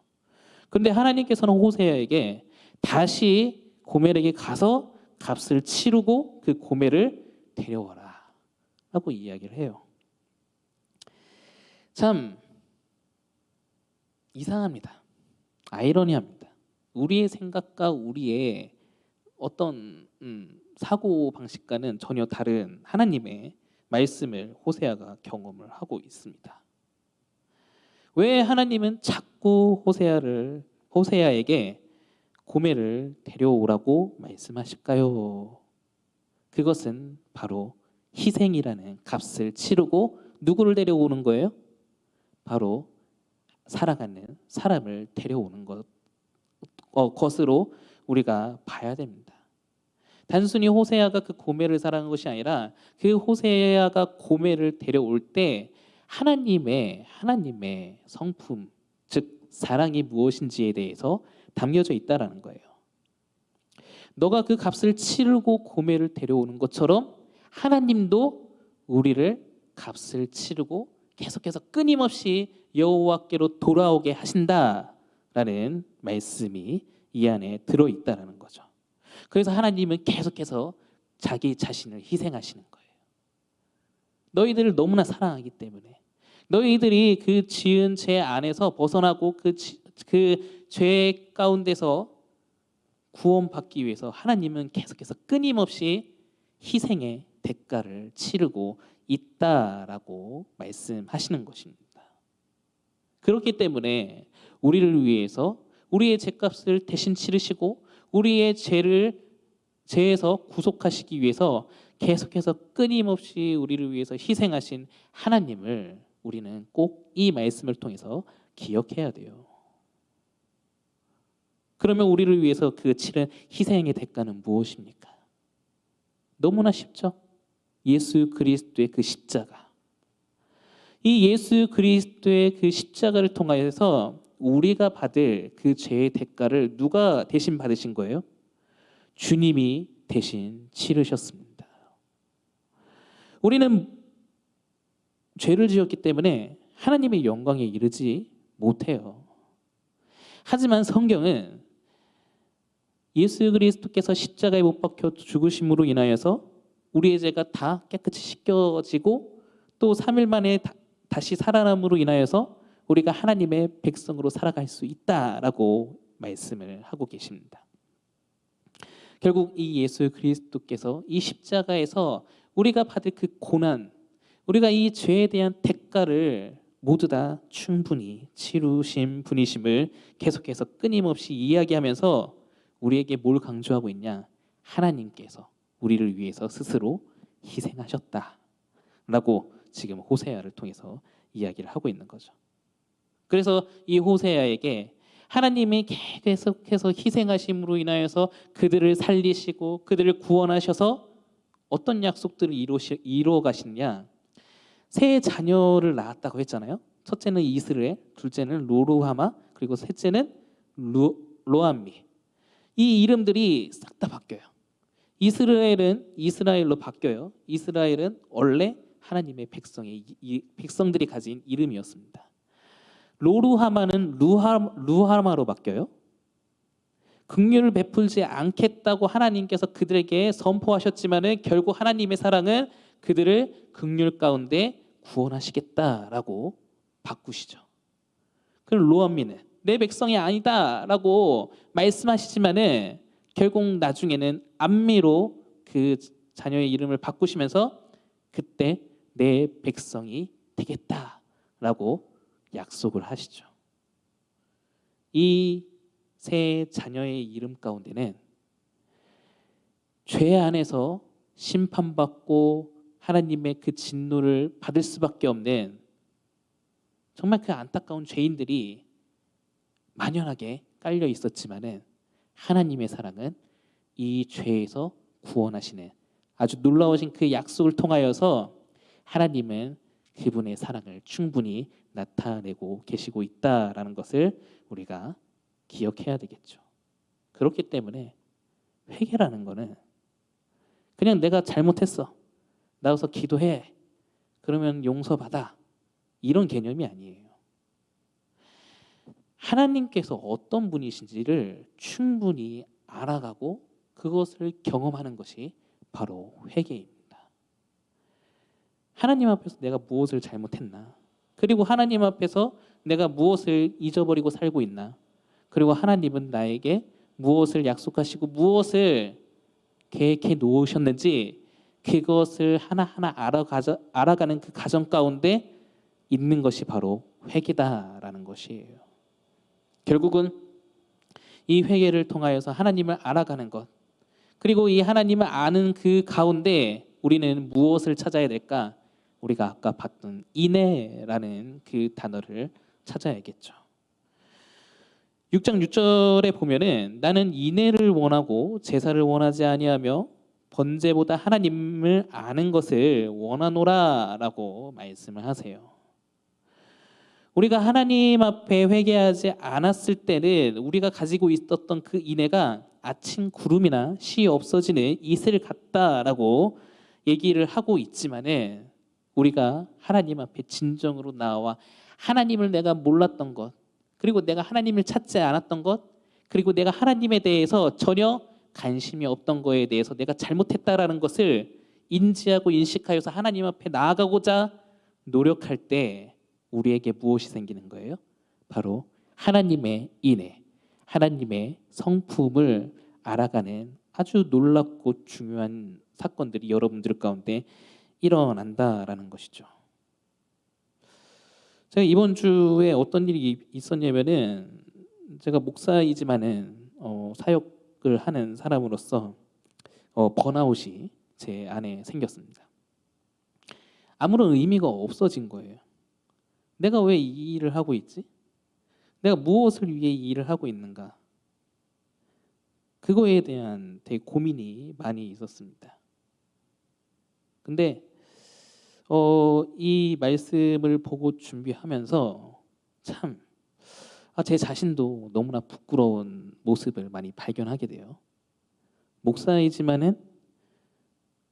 S5: 근데 하나님께서는 호세아에게 다시 고멜에게 가서 값을 치르고 그 고멜을 데려와라 라고 이야기를 해요. 참 이상합니다. 아이러니합니다. 우리의 생각과 우리의 어떤 사고 방식과는 전혀 다른 하나님의 말씀을 호세아가 경험을 하고 있습니다. 왜 하나님은 자꾸 호세아에게 고멜을 데려오라고 말씀하실까요? 그것은 바로 희생이라는 값을 치르고 누구를 데려오는 거예요? 바로 살아가는 사람을 데려오는 것으로 우리가 봐야 됩니다. 단순히 호세아가 그 고멜을 사랑한 것이 아니라 그 호세아가 고멜을 데려올 때 하나님의 성품, 즉 사랑이 무엇인지에 대해서 담겨져 있다라는 거예요. 너가 그 값을 치르고 고멜을 데려오는 것처럼 하나님도 우리를 값을 치르고 계속해서 끊임없이 여호와께로 돌아오게 하신다라는 말씀이 이 안에 들어있다라는 거죠. 그래서 하나님은 계속해서 자기 자신을 희생하시는 거예요. 너희들을 너무나 사랑하기 때문에 너희들이 그 지은 죄 안에서 벗어나고 그 죄 가운데서 구원받기 위해서 하나님은 계속해서 끊임없이 희생의 대가를 치르고 있다라고 말씀하시는 것입니다. 그렇기 때문에 우리를 위해서 우리의 죄값을 대신 치르시고 우리의 죄에서 구속하시기 위해서 계속해서 끊임없이 우리를 위해서 희생하신 하나님을 우리는 꼭 이 말씀을 통해서 기억해야 돼요. 그러면 우리를 위해서 그 치른 희생의 대가는 무엇입니까? 너무나 쉽죠? 예수 그리스도의 그 십자가. 이 예수 그리스도의 그 십자가를 통하여서 우리가 받을 그 죄의 대가를 누가 대신 받으신 거예요? 주님이 대신 치르셨습니다. 우리는 죄를 지었기 때문에 하나님의 영광에 이르지 못해요. 하지만 성경은 예수 그리스도께서 십자가에 못 박혀 죽으심으로 인하여서 우리의 죄가 다 깨끗이 씻겨지고 또 3일 만에 다시 살아남으로 인하여서 우리가 하나님의 백성으로 살아갈 수 있다라고 말씀을 하고 계십니다. 결국 이 예수 그리스도께서 이 십자가에서 우리가 받을 그 고난, 우리가 이 죄에 대한 대가를 모두 다 충분히 치루신 분이심을 계속해서 끊임없이 이야기하면서 우리에게 뭘 강조하고 있냐? 하나님께서 우리를 위해서 스스로 희생하셨다라고 지금 호세아를 통해서 이야기를 하고 있는 거죠. 그래서 이 호세아에게 하나님이 계속해서 희생하심으로 인하여서 그들을 살리시고 그들을 구원하셔서 어떤 약속들을 이루어 가시냐? 세 자녀를 낳았다고 했잖아요. 첫째는 이스라엘, 둘째는 로루하마, 그리고 셋째는 로암미. 이 이름들이 싹 다 바뀌어요. 이스라엘은 이스라엘로 바뀌어요. 이스라엘은 원래 하나님의 백성들이 가진 이름이었습니다. 로루하마는 루하마로 바뀌어요. 긍휼을 베풀지 않겠다고 하나님께서 그들에게 선포하셨지만은 결국 하나님의 사랑은 그들을 긍휼 가운데 구원하시겠다라고 바꾸시죠. 그럼 로암미는 내 백성이 아니다라고 말씀하시지만은 결국 나중에는 암미로 그 자녀의 이름을 바꾸시면서 그때 내 백성이 되겠다라고 약속을 하시죠. 이 세 자녀의 이름 가운데는 죄 안에서 심판받고 하나님의 그 진노를 받을 수밖에 없는 정말 그 안타까운 죄인들이 만연하게 깔려 있었지만은 하나님의 사랑은 이 죄에서 구원하시는 아주 놀라우신 그 약속을 통하여서 하나님은 그분의 사랑을 충분히 나타내고 계시고 있다라는 것을 우리가 기억해야 되겠죠. 그렇기 때문에 회개라는 거는 그냥 내가 잘못했어, 나와서 기도해, 그러면 용서받아, 이런 개념이 아니에요. 하나님께서 어떤 분이신지를 충분히 알아가고 그것을 경험하는 것이 바로 회개입니다. 하나님 앞에서 내가 무엇을 잘못했나, 그리고 하나님 앞에서 내가 무엇을 잊어버리고 살고 있나, 그리고 하나님은 나에게 무엇을 약속하시고 무엇을 계획해 놓으셨는지 그것을 하나하나 알아가는 그 과정 가운데 있는 것이 바로 회개다라는 것이에요. 결국은 이 회개를 통하여서 하나님을 알아가는 것, 그리고 이 하나님을 아는 그 가운데 우리는 무엇을 찾아야 될까? 우리가 아까 봤던 인내라는 그 단어를 찾아야겠죠. 6장 6절에 보면은 나는 인내를 원하고 제사를 원하지 아니하며 번제보다 하나님을 아는 것을 원하노라라고 말씀을 하세요. 우리가 하나님 앞에 회개하지 않았을 때는 우리가 가지고 있었던 그 인내가 아침 구름이나 쉬 없어지는 이슬 같다라고 얘기를 하고 있지만은 우리가 하나님 앞에 진정으로 나와 하나님을 내가 몰랐던 것, 그리고 내가 하나님을 찾지 않았던 것, 그리고 내가 하나님에 대해서 전혀 관심이 없던 거에 대해서 내가 잘못했다라는 것을 인지하고 인식하여서 하나님 앞에 나아가고자 노력할 때 우리에게 무엇이 생기는 거예요? 바로 하나님의 인애, 하나님의 성품을 알아가는 아주 놀랍고 중요한 사건들이 여러분들 가운데 일어난다라는 것이죠. 제가 이번 주에 어떤 일이 있었냐면은 제가 목사이지만은 사역을 하는 사람으로서 번아웃이 제 안에 생겼습니다. 아무런 의미가 없어진 거예요. 내가 왜 이 일을 하고 있지? 내가 무엇을 위해 이 일을 하고 있는가? 그거에 대한 되게 고민이 많이 있었습니다. 근데 이 말씀을 보고 준비하면서 참 제 자신도 너무나 부끄러운 모습을 많이 발견하게 돼요. 목사이지만은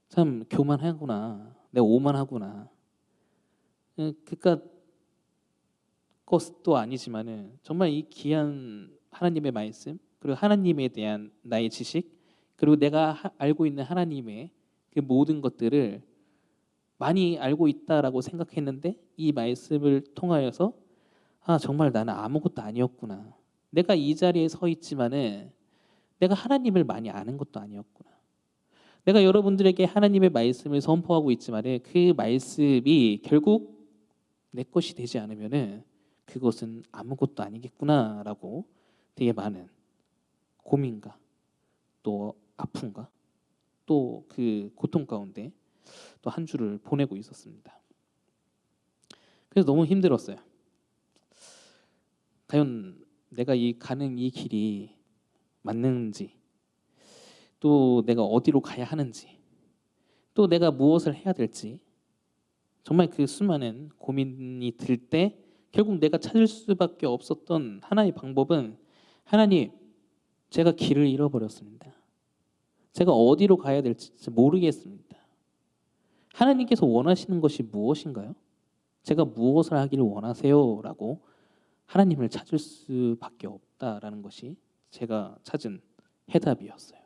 S5: 참 교만하구나, 내가 오만하구나. 그러니까 것도 아니지만은 정말 이 귀한 하나님의 말씀, 그리고 하나님에 대한 나의 지식, 그리고 내가 알고 있는 하나님의 그 모든 것들을 많이 알고 있다라고 생각했는데 이 말씀을 통하여서 정말 나는 아무것도 아니었구나. 내가 이 자리에 서 있지만은 내가 하나님을 많이 아는 것도 아니었구나. 내가 여러분들에게 하나님의 말씀을 선포하고 있지만은 그 말씀이 결국 내 것이 되지 않으면은 그것은 아무것도 아니겠구나라고 되게 많은 고민과 또 아픔과 또 그 고통 가운데 또 한 주를 보내고 있었습니다. 그래서 너무 힘들었어요. 과연 내가 가는 이 길이 맞는지, 또 내가 어디로 가야 하는지, 또 내가 무엇을 해야 될지, 정말 그 수많은 고민이 들 때 결국 내가 찾을 수밖에 없었던 하나의 방법은 하나님, 제가 길을 잃어버렸습니다. 제가 어디로 가야 될지 모르겠습니다. 하나님께서 원하시는 것이 무엇인가요? 제가 무엇을 하기를 원하세요? 라고 하나님을 찾을 수밖에 없다라는 것이 제가 찾은 해답이었어요.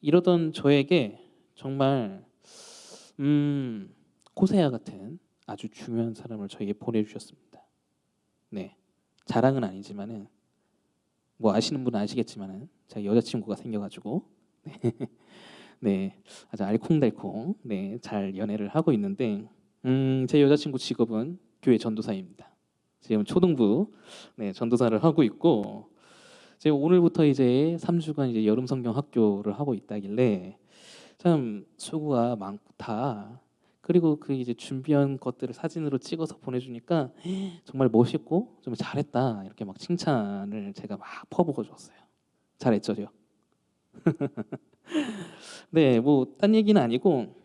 S5: 이러던 저에게 정말 호세아 같은 아주 중요한 사람을 저에게 보내주셨습니다. 네, 자랑은 아니지만은 뭐 아시는 분은 아시겠지만은 제가 여자친구가 생겨가지고 네, 아주 알콩달콩 잘 연애를 하고 있는데 제 여자친구 직업은 교회 전도사입니다. 지금 초등부 전도사를 하고 있고 제가 오늘부터 이제 3주간 이제 여름 성경 학교를 하고 있다길래 참 수고가 많다. 그리고 그 이제 준비한 것들을 사진으로 찍어서 보내주니까 정말 멋있고 좀 잘했다 이렇게 막 칭찬을 제가 막 퍼부어 줬어요. 잘했죠, 요. 네, 뭐 딴 얘기는 아니고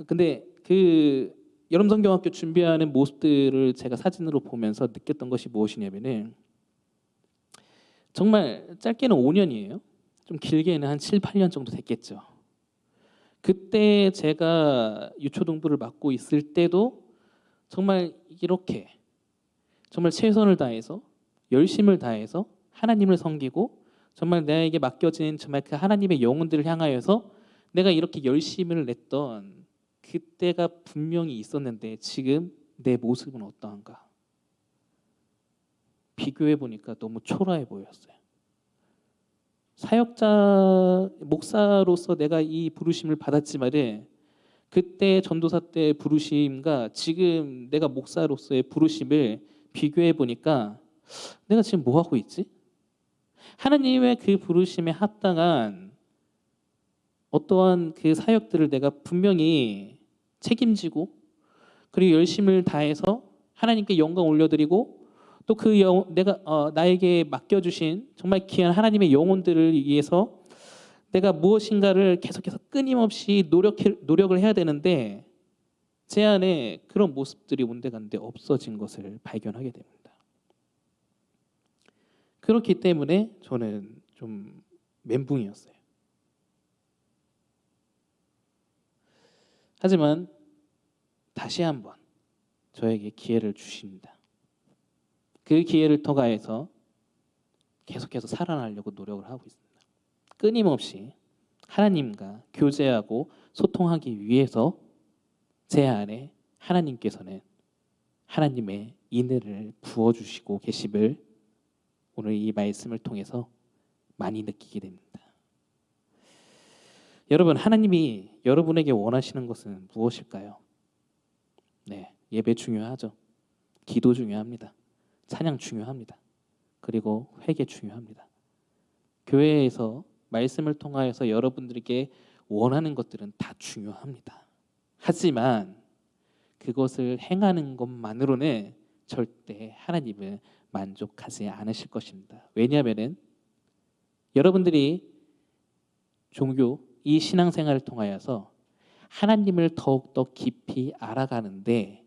S5: 근데 그 여름 성경학교 준비하는 모습들을 제가 사진으로 보면서 느꼈던 것이 무엇이냐면은 정말 짧게는 5년이에요. 좀 길게는 한 7, 8년 정도 됐겠죠. 그때 제가 유초등부를 맡고 있을 때도 정말 이렇게 정말 최선을 다해서 열심을 다해서 하나님을 섬기고 정말 나에게 맡겨진 정말 그 하나님의 영혼들을 향하여서 내가 이렇게 열심을 냈던 그때가 분명히 있었는데 지금 내 모습은 어떠한가? 비교해 보니까 너무 초라해 보였어요. 사역자 목사로서 내가 이 부르심을 받았지만은 그때 전도사 때 부르심과 지금 내가 목사로서의 부르심을 비교해 보니까 내가 지금 뭐 하고 있지? 하나님의 그 부르심에 합당한 어떠한 그 사역들을 내가 분명히 책임지고 그리고 열심을 다해서 하나님께 영광 올려드리고 또 그 내가 나에게 맡겨주신 정말 귀한 하나님의 영혼들을 위해서 내가 무엇인가를 계속해서 끊임없이 노력을 해야 되는데 제 안에 그런 모습들이 온데간데 없어진 것을 발견하게 됩니다. 그렇기 때문에 저는 좀 멘붕이었어요. 하지만 다시 한번 저에게 기회를 주십니다. 그 기회를 통하여서 계속해서 살아나려고 노력을 하고 있습니다. 끊임없이 하나님과 교제하고 소통하기 위해서 제 안에 하나님께서는 하나님의 인애를 부어주시고 계심을 오늘 이 말씀을 통해서 많이 느끼게 됩니다. 여러분, 하나님이 여러분에게 원하시는 것은 무엇일까요? 네, 예배 중요하죠. 기도 중요합니다. 찬양 중요합니다. 그리고 회개 중요합니다. 교회에서 말씀을 통하여서 여러분들에게 원하는 것들은 다 중요합니다. 하지만 그것을 행하는 것만으로는 절대 하나님은 만족하지 않으실 것입니다. 왜냐하면 여러분들이 종교, 이 신앙생활을 통하여서 하나님을 더욱더 깊이 알아가는데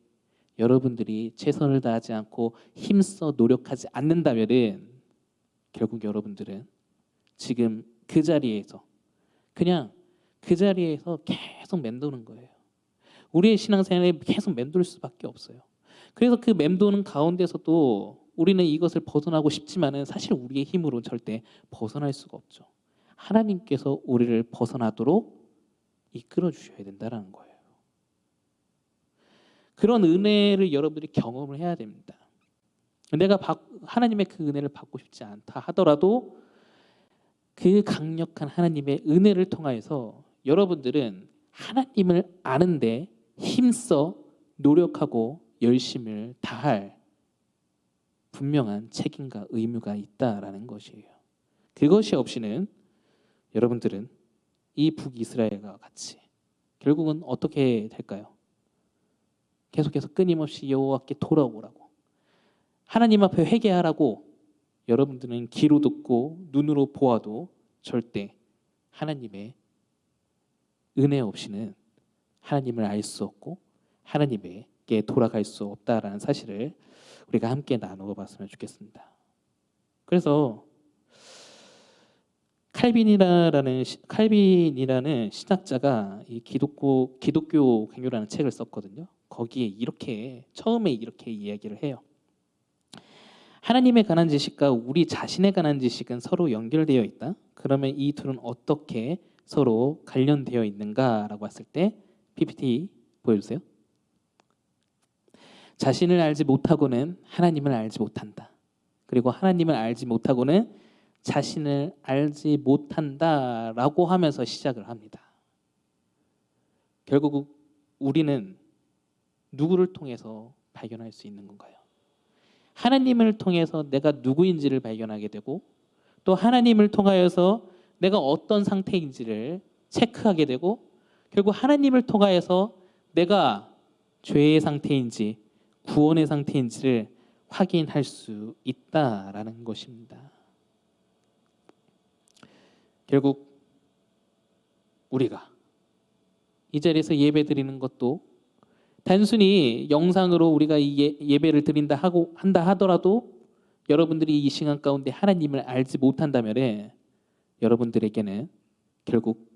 S5: 여러분들이 최선을 다하지 않고 힘써 노력하지 않는다면 결국 여러분들은 지금 그 자리에서 그냥 그 자리에서 계속 맴도는 거예요. 우리의 신앙생활에 계속 맴돌 수밖에 없어요. 그래서 그 맴도는 가운데서도 우리는 이것을 벗어나고 싶지만은 사실 우리의 힘으로 절대 벗어날 수가 없죠. 하나님께서 우리를 벗어나도록 이끌어 주셔야 된다는 거예요. 그런 은혜를 여러분들이 경험을 해야 됩니다. 내가 하나님의 그 은혜를 받고 싶지 않다 하더라도 그 강력한 하나님의 은혜를 통하여서 여러분들은 하나님을 아는데 힘써 노력하고 열심을 다할 분명한 책임과 의무가 있다라는 것이에요. 그것이 없이는 여러분들은 이 북이스라엘과 같이 결국은 어떻게 될까요? 계속해서 끊임없이 여호와께 돌아오라고 하나님 앞에 회개하라고 여러분들은 귀로 듣고 눈으로 보아도 절대 하나님의 은혜 없이는 하나님을 알 수 없고 하나님에게 돌아갈 수 없다라는 사실을 우리가 함께 나누어 봤으면 좋겠습니다. 그래서 칼빈이라는 신학자가 이 기독교 강요라는 책을 썼거든요. 거기에 처음에 이렇게 이야기를 해요. 하나님에 관한 지식과 우리 자신에 관한 지식은 서로 연결되어 있다. 그러면 이 둘은 어떻게 서로 관련되어 있는가라고 했을 때 PPT 보여주세요. 자신을 알지 못하고는 하나님을 알지 못한다. 그리고 하나님을 알지 못하고는 자신을 알지 못한다라고 하면서 시작을 합니다. 결국 우리는 누구를 통해서 발견할 수 있는 건가요? 하나님을 통해서 내가 누구인지를 발견하게 되고 또 하나님을 통하여서 내가 어떤 상태인지를 체크하게 되고 결국 하나님을 통하여서 내가 죄의 상태인지 구원의 상태인지를 확인할 수 있다라는 것입니다. 결국 우리가 이 자리에서 예배 드리는 것도 단순히 영상으로 우리가 이 예배를 드린다 한다 하더라도 여러분들이 이 시간 가운데 하나님을 알지 못한다면 여러분들에게는 결국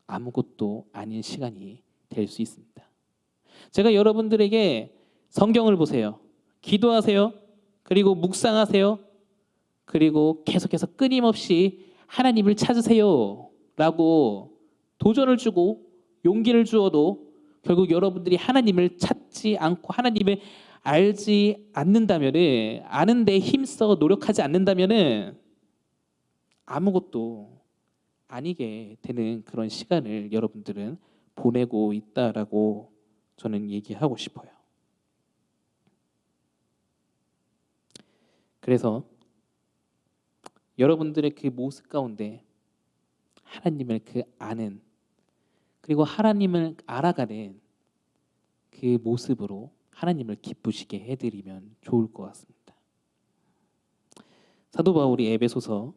S5: 아무것도 아닌 시간이 될 수 있습니다. 제가 여러분들에게 성경을 보세요. 기도하세요. 그리고 묵상하세요. 그리고 계속해서 끊임없이 하나님을 찾으세요 라고 도전을 주고 용기를 주어도 결국 여러분들이 하나님을 찾지 않고 하나님을 알지 않는다면은, 아는데 힘써 노력하지 않는다면은 아무것도 아니게 되는 그런 시간을 여러분들은 보내고 있다라고 저는 얘기하고 싶어요. 그래서 여러분들의 그 모습 가운데 하나님을 그 아는, 그리고 하나님을 알아가는 그 모습으로 하나님을 기쁘시게 해드리면 좋을 것 같습니다. 사도 바울이 에베소서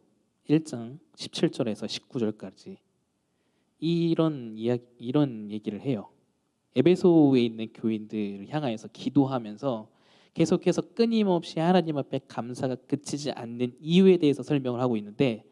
S5: 1장 17절에서 19절까지 이런 얘기를 해요. 에베소에 있는 교인들을 향하여서 기도하면서 계속해서 끊임없이 하나님 앞에 감사가 그치지 않는 이유에 대해서 설명을 하고 있는데,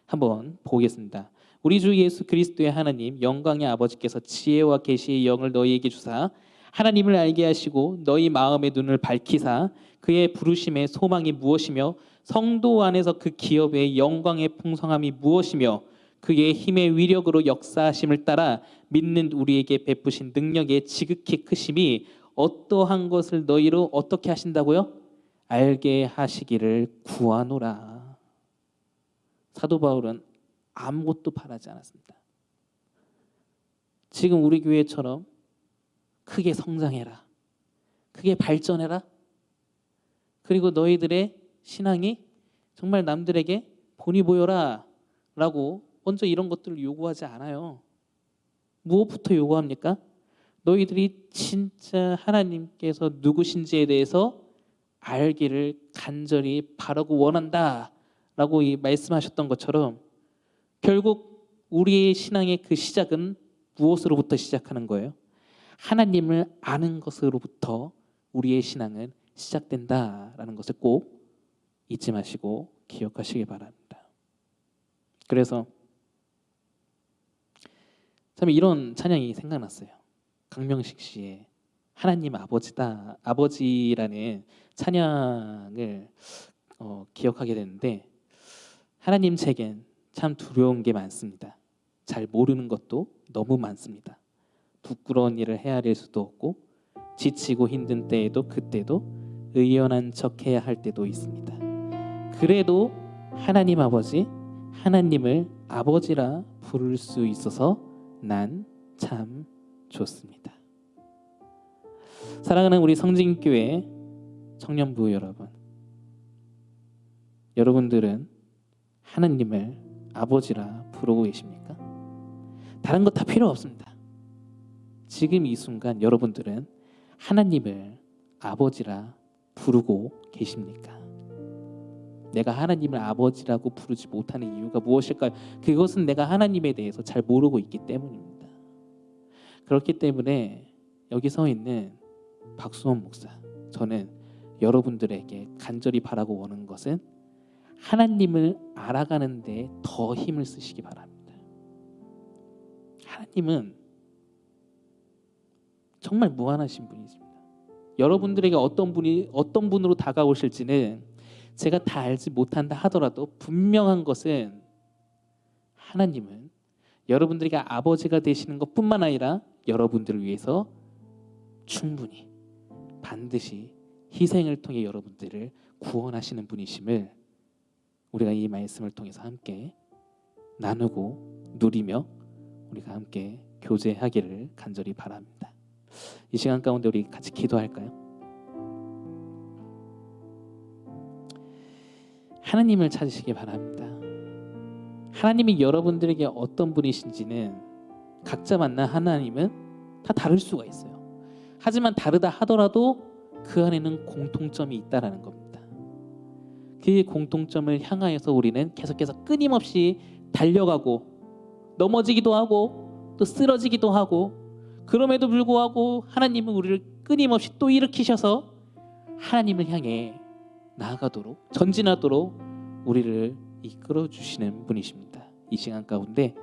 S5: 한번 보겠습니다. 우리 주 예수 그리스도의 하나님 영광의 아버지께서 지혜와 계시의 영을 너희에게 주사 하나님을 알게 하시고 너희 마음의 눈을 밝히사 그의 부르심의 소망이 무엇이며 성도 안에서 그 기업의 영광의 풍성함이 무엇이며 그의 힘의 위력으로 역사하심을 따라 믿는 우리에게 베푸신 능력의 지극히 크심이 어떠한 것을 너희로 어떻게 하신다고요? 알게 하시기를 구하노라. 사도 바울은 아무것도 바라지 않았습니다. 지금 우리 교회처럼 크게 성장해라, 크게 발전해라, 그리고 너희들의 신앙이 정말 남들에게 본이 보여라 라고 먼저 이런 것들을 요구하지 않아요. 무엇부터 요구합니까? 너희들이 진짜 하나님께서 누구신지에 대해서 알기를 간절히 바라고 원한다 라고 말씀하셨던 것처럼, 결국 우리의 신앙의 그 시작은 무엇으로부터 시작하는 거예요? 하나님을 아는 것으로부터 우리의 신앙은 시작된다라는 것을 꼭 잊지 마시고 기억하시기 바랍니다. 그래서 참 이런 찬양이 생각났어요. 강명식 씨의 하나님 아버지다, 아버지라는 찬양을 기억하게 되는데, 하나님 제겐 참 두려운 게 많습니다. 잘 모르는 것도 너무 많습니다. 부끄러운 일을 헤아릴 수도 없고 지치고 힘든 때에도 그때도 의연한 척해야 할 때도 있습니다. 그래도 하나님 아버지, 하나님을 아버지라 부를 수 있어서 난 참 좋습니다. 사랑하는 우리 성진교회 청년부 여러분, 여러분들은 하나님을 아버지라 부르고 계십니까? 다른 거 다 필요 없습니다. 지금 이 순간 여러분들은 하나님을 아버지라 부르고 계십니까? 내가 하나님을 아버지라고 부르지 못하는 이유가 무엇일까요? 그것은 내가 하나님에 대해서 잘 모르고 있기 때문입니다. 그렇기 때문에 여기 서 있는 박수원 목사, 저는 여러분들에게 간절히 바라고 원하는 것은 하나님을 알아가는데 더 힘을 쓰시기 바랍니다. 하나님은 정말 무한하신 분이십니다. 여러분들에게 어떤 분으로 다가오실지는 제가 다 알지 못한다 하더라도 분명한 것은, 하나님은 여러분들에게 아버지가 되시는 것뿐만 아니라 여러분들을 위해서 충분히 반드시 희생을 통해 여러분들을 구원하시는 분이심을 우리가 이 말씀을 통해서 함께 나누고 누리며 우리가 함께 교제하기를 간절히 바랍니다. 이 시간 가운데 우리 같이 기도할까요? 하나님을 찾으시기 바랍니다. 하나님이 여러분들에게 어떤 분이신지는 각자 만난 하나님은 다 다를 수가 있어요. 하지만 다르다 하더라도 그 안에는 공통점이 있다라는 겁니다. 그 공통점을 향하여서 우리는 계속해서 끊임없이 달려가고 넘어지기도 하고 또 쓰러지기도 하고, 그럼에도 불구하고 하나님은 우리를 끊임없이 또 일으키셔서 하나님을 향해 나아가도록, 전진하도록 우리를 이끌어 주시는 분이십니다. 이 시간 가운데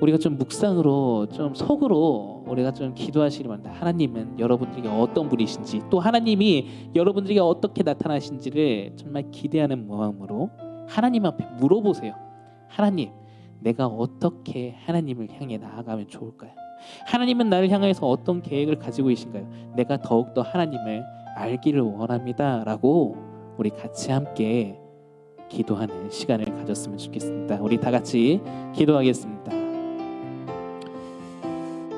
S5: 우리가 좀 묵상으로, 좀 속으로 우리가 좀 기도하시기 바랍니다. 하나님은 여러분들에게 어떤 분이신지, 또 하나님이 여러분들에게 어떻게 나타나신지를 정말 기대하는 마음으로 하나님 앞에 물어보세요. 하나님, 내가 어떻게 하나님을 향해 나아가면 좋을까요? 하나님은 나를 향해서 어떤 계획을 가지고 계신가요? 내가 더욱더 하나님을 알기를 원합니다라고 우리 같이 함께 기도하는 시간을 가졌으면 좋겠습니다. 우리 다 같이 기도하겠습니다.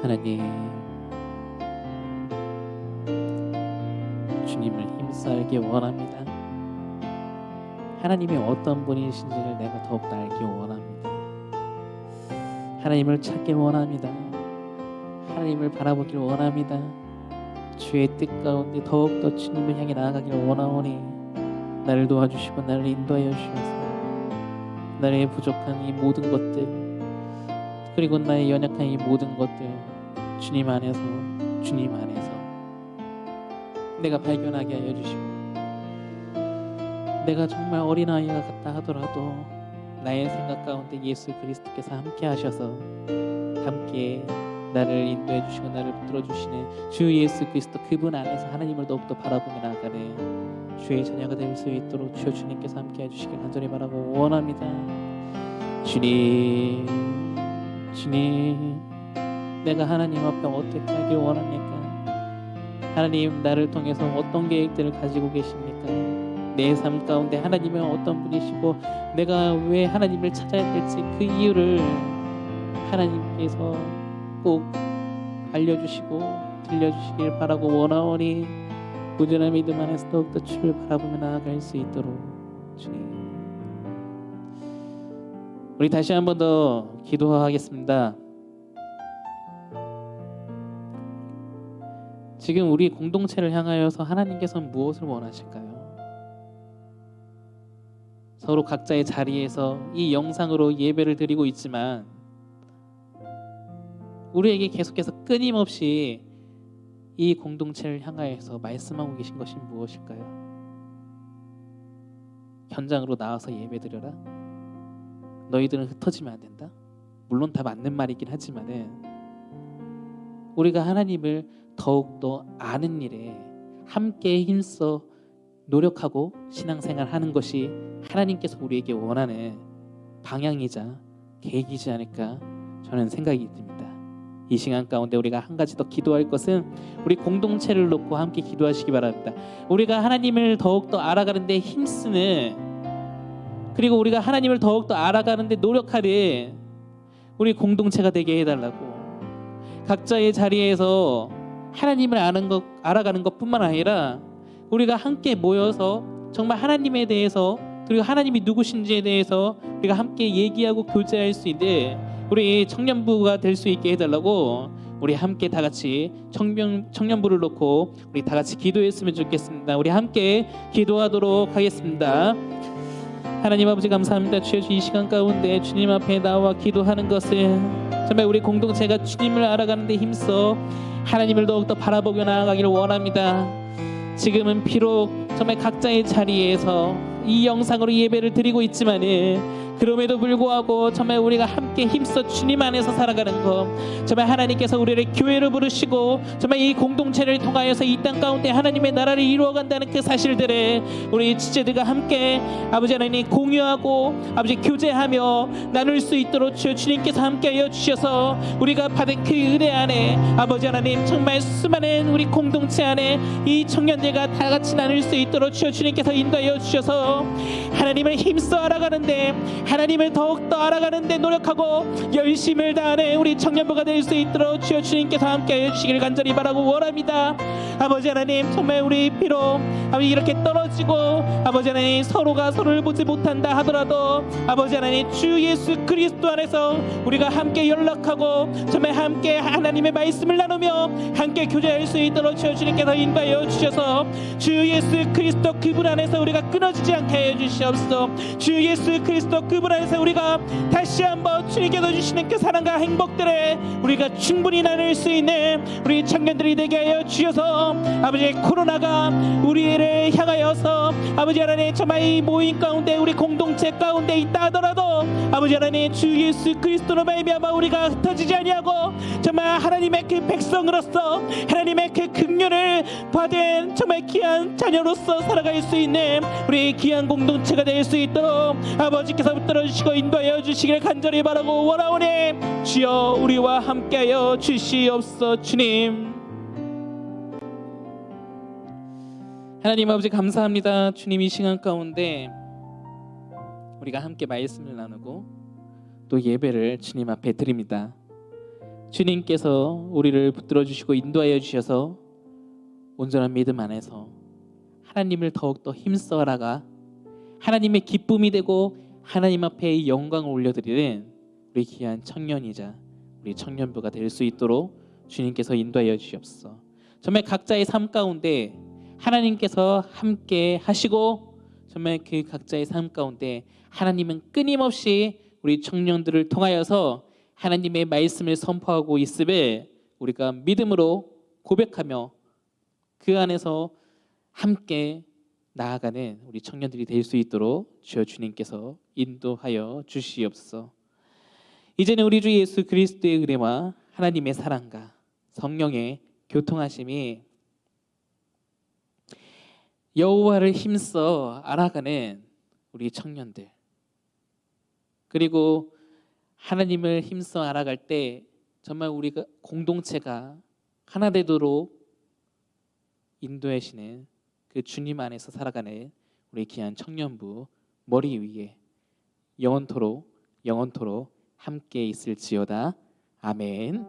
S5: 하나님, 주님을 힘써 알기 원합니다. 하나님이 어떤 분이신지를 내가 더욱더 알기 원합니다. 하나님을 찾기 원합니다. 하나님을 바라보길 원합니다. 주의 뜻 가운데 더욱더 주님을 향해 나아가길 원하오니 나를 도와주시고 나를 인도하여 주셔서 나의 부족한 이 모든 것들, 그리고 나의 연약한 이 모든 것들 주님 안에서 내가 발견하게 하여 주시고, 내가 정말 어린아이가 같다 하더라도 나의 생각 가운데 예수 그리스도께서 함께 하셔서 함께 나를 인도해 주시고 나를 붙들어 주시는 주 예수 그리스도 그분 안에서 하나님을 더욱더 바라보며 나아가는 주의 자녀가 될 수 있도록 주여 주님께서 함께 해주시길 간절히 바라고 원합니다. 주님, 내가 하나님 앞에 어떻게 하길 원합니까? 하나님, 나를 통해서 어떤 계획들을 가지고 계십니까? 내 삶 가운데 하나님은 어떤 분이시고 내가 왜 하나님을 찾아야 될지 그 이유를 하나님께서 꼭 알려주시고 들려주시길 바라고 원하오니 부지런한 믿음 안에서 더욱더 주를 바라보며 나아갈 수 있도록 주님, 우리 다시 한 번 더 기도하겠습니다. 지금 우리 공동체를 향하여서 하나님께서는 무엇을 원하실까요? 서로 각자의 자리에서 이 영상으로 예배를 드리고 있지만 우리에게 계속해서 끊임없이 이 공동체를 향하여서 말씀하고 계신 것이 무엇일까요? 현장으로 나와서 예배드려라. 너희들은 흩어지면 안 된다. 물론 다 맞는 말이긴 하지만은 우리가 하나님을 더욱더 아는 일에 함께 힘써 노력하고 신앙생활하는 것이 하나님께서 우리에게 원하는 방향이자 계획이지 않을까 저는 생각이 듭니다. 이 시간 가운데 우리가 한 가지 더 기도할 것은 우리 공동체를 놓고 함께 기도하시기 바랍니다. 우리가 하나님을 더욱더 알아가는데 힘쓰는, 그리고 우리가 하나님을 더욱더 알아가는데 노력하는 우리 공동체가 되게 해달라고, 각자의 자리에서 하나님을 알아가는 것뿐만 아니라 우리가 함께 모여서 정말 하나님에 대해서, 그리고 하나님이 누구신지에 대해서 우리가 함께 얘기하고 교제할 수 있는 우리 청년부가 될 수 있게 해달라고 우리 함께 다 같이 청년부를 놓고 우리 다 같이 기도했으면 좋겠습니다. 우리 함께 기도하도록 하겠습니다. 하나님 아버지 감사합니다. 주여, 이 시간 가운데 주님 앞에 나와 기도하는 것은 정말 우리 공동체가 주님을 알아가는 데 힘써 하나님을 더욱더 바라보며 나아가기를 원합니다. 지금은 비록 정말 각자의 자리에서 이 영상으로 예배를 드리고 있지만은 그럼에도 불구하고 정말 우리가 함께 힘써 주님 안에서 살아가는 것, 정말 하나님께서 우리를 교회로 부르시고 정말 이 공동체를 통하여서 이 땅 가운데 하나님의 나라를 이루어간다는 그 사실들을 우리 지체들과 함께 아버지 하나님 공유하고 아버지 교제하며 나눌 수 있도록 주님께서 함께하여 주셔서 우리가 받은 그 은혜 안에 아버지 하나님 정말 수많은 우리 공동체 안에 이 청년들과 다 같이 나눌 수 있도록 주님께서 인도하여 주셔서 하나님을 힘써 알아가는데, 하나님을 더욱더 알아가는데 노력하고 열심을 다하는 우리 청년부가 될 수 있도록 주님께서 함께하여 주시길 간절히 바라고 원합니다. 아버지 하나님, 정말 우리 비록 아버지 이렇게 떨어지고 아버지 하나님 서로가 서로를 보지 못한다 하더라도 아버지 하나님 주 예수 그리스도 안에서 우리가 함께 연락하고 정말 함께 하나님의 말씀을 나누며 함께 교제할 수 있도록 주님께서 인도하여 주셔서 주 예수 그리스도 그분 안에서 우리가 끊어지지 않게 하여 주시옵소서. 주 예수 그리스도 그분 안에서 우리가 다시 한번 주님께서 주시는 그 사랑과 행복들을 우리가 충분히 나눌 수 있는 우리 청년들이 되게 하여 주셔서 아버지, 코로나가 우리를 향하여서 아버지 하나님 정말 이 모임 가운데 우리 공동체 가운데 있다 하더라도 아버지 하나님 주 예수 그리스도로 말미암아 우리가 흩어지지 아니하고 정말 하나님의 그 백성으로서 하나님의 그 긍휼을 받은 정말 귀한 자녀로서 살아갈 수 있는 우리 귀한 공동체가 될 수 있도록 아버지께서 붙들어 주시고 인도하여 주시기를 간절히 바라고 원하오니 주여 우리와 함께하여 주시옵소서. 주님, 하나님 아버지 감사합니다. 주님 이 시간 가운데 우리가 함께 말씀을 나누고 또 예배를 주님 앞에 드립니다. 주님께서 우리를 붙들어 주시고 인도하여 주셔서 온전한 믿음 안에서 하나님을 더욱더 힘써 알아가 하나님의 기쁨이 되고 하나님 앞에 영광을 올려드리는 우리 귀한 청년이자 우리 청년부가 될 수 있도록 주님께서 인도하여 주시옵소서. 정말 각자의 삶 가운데 하나님께서 함께 하시고 정말 그 각자의 삶 가운데 하나님은 끊임없이 우리 청년들을 통하여서 하나님의 말씀을 선포하고 있음을 우리가 믿음으로 고백하며 그 안에서 함께 나아가는 우리 청년들이 될 수 있도록 주여 주님께서 인도하여 주시옵소서. 이제는 우리 주 예수 그리스도의 은혜와 하나님의 사랑과 성령의 교통하심이 여호와를 힘써 알아가는 우리 청년들, 그리고 하나님을 힘써 알아갈 때 정말 우리가 공동체가 하나 되도록 인도하시는 그 주님 안에서 살아가는 우리 귀한 청년부 머리 위에 영원토록 함께 있을지어다. 아멘.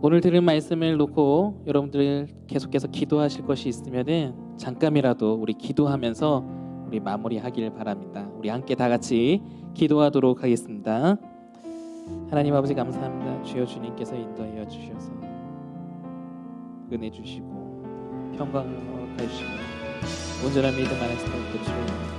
S5: 오늘 들은 말씀을 놓고 여러분들 계속해서 기도하실 것이 있으면은 잠깐이라도 우리 기도하면서 우리 마무리하길 바랍니다. 우리 함께 다 같이 기도하도록 하겠습니다. 하나님 아버지 감사합니다. 주여 주님께서 인도하여 주셔서 은혜 주시고 평강을 허락하시고 온전한 믿음 안에서 더욱더 주를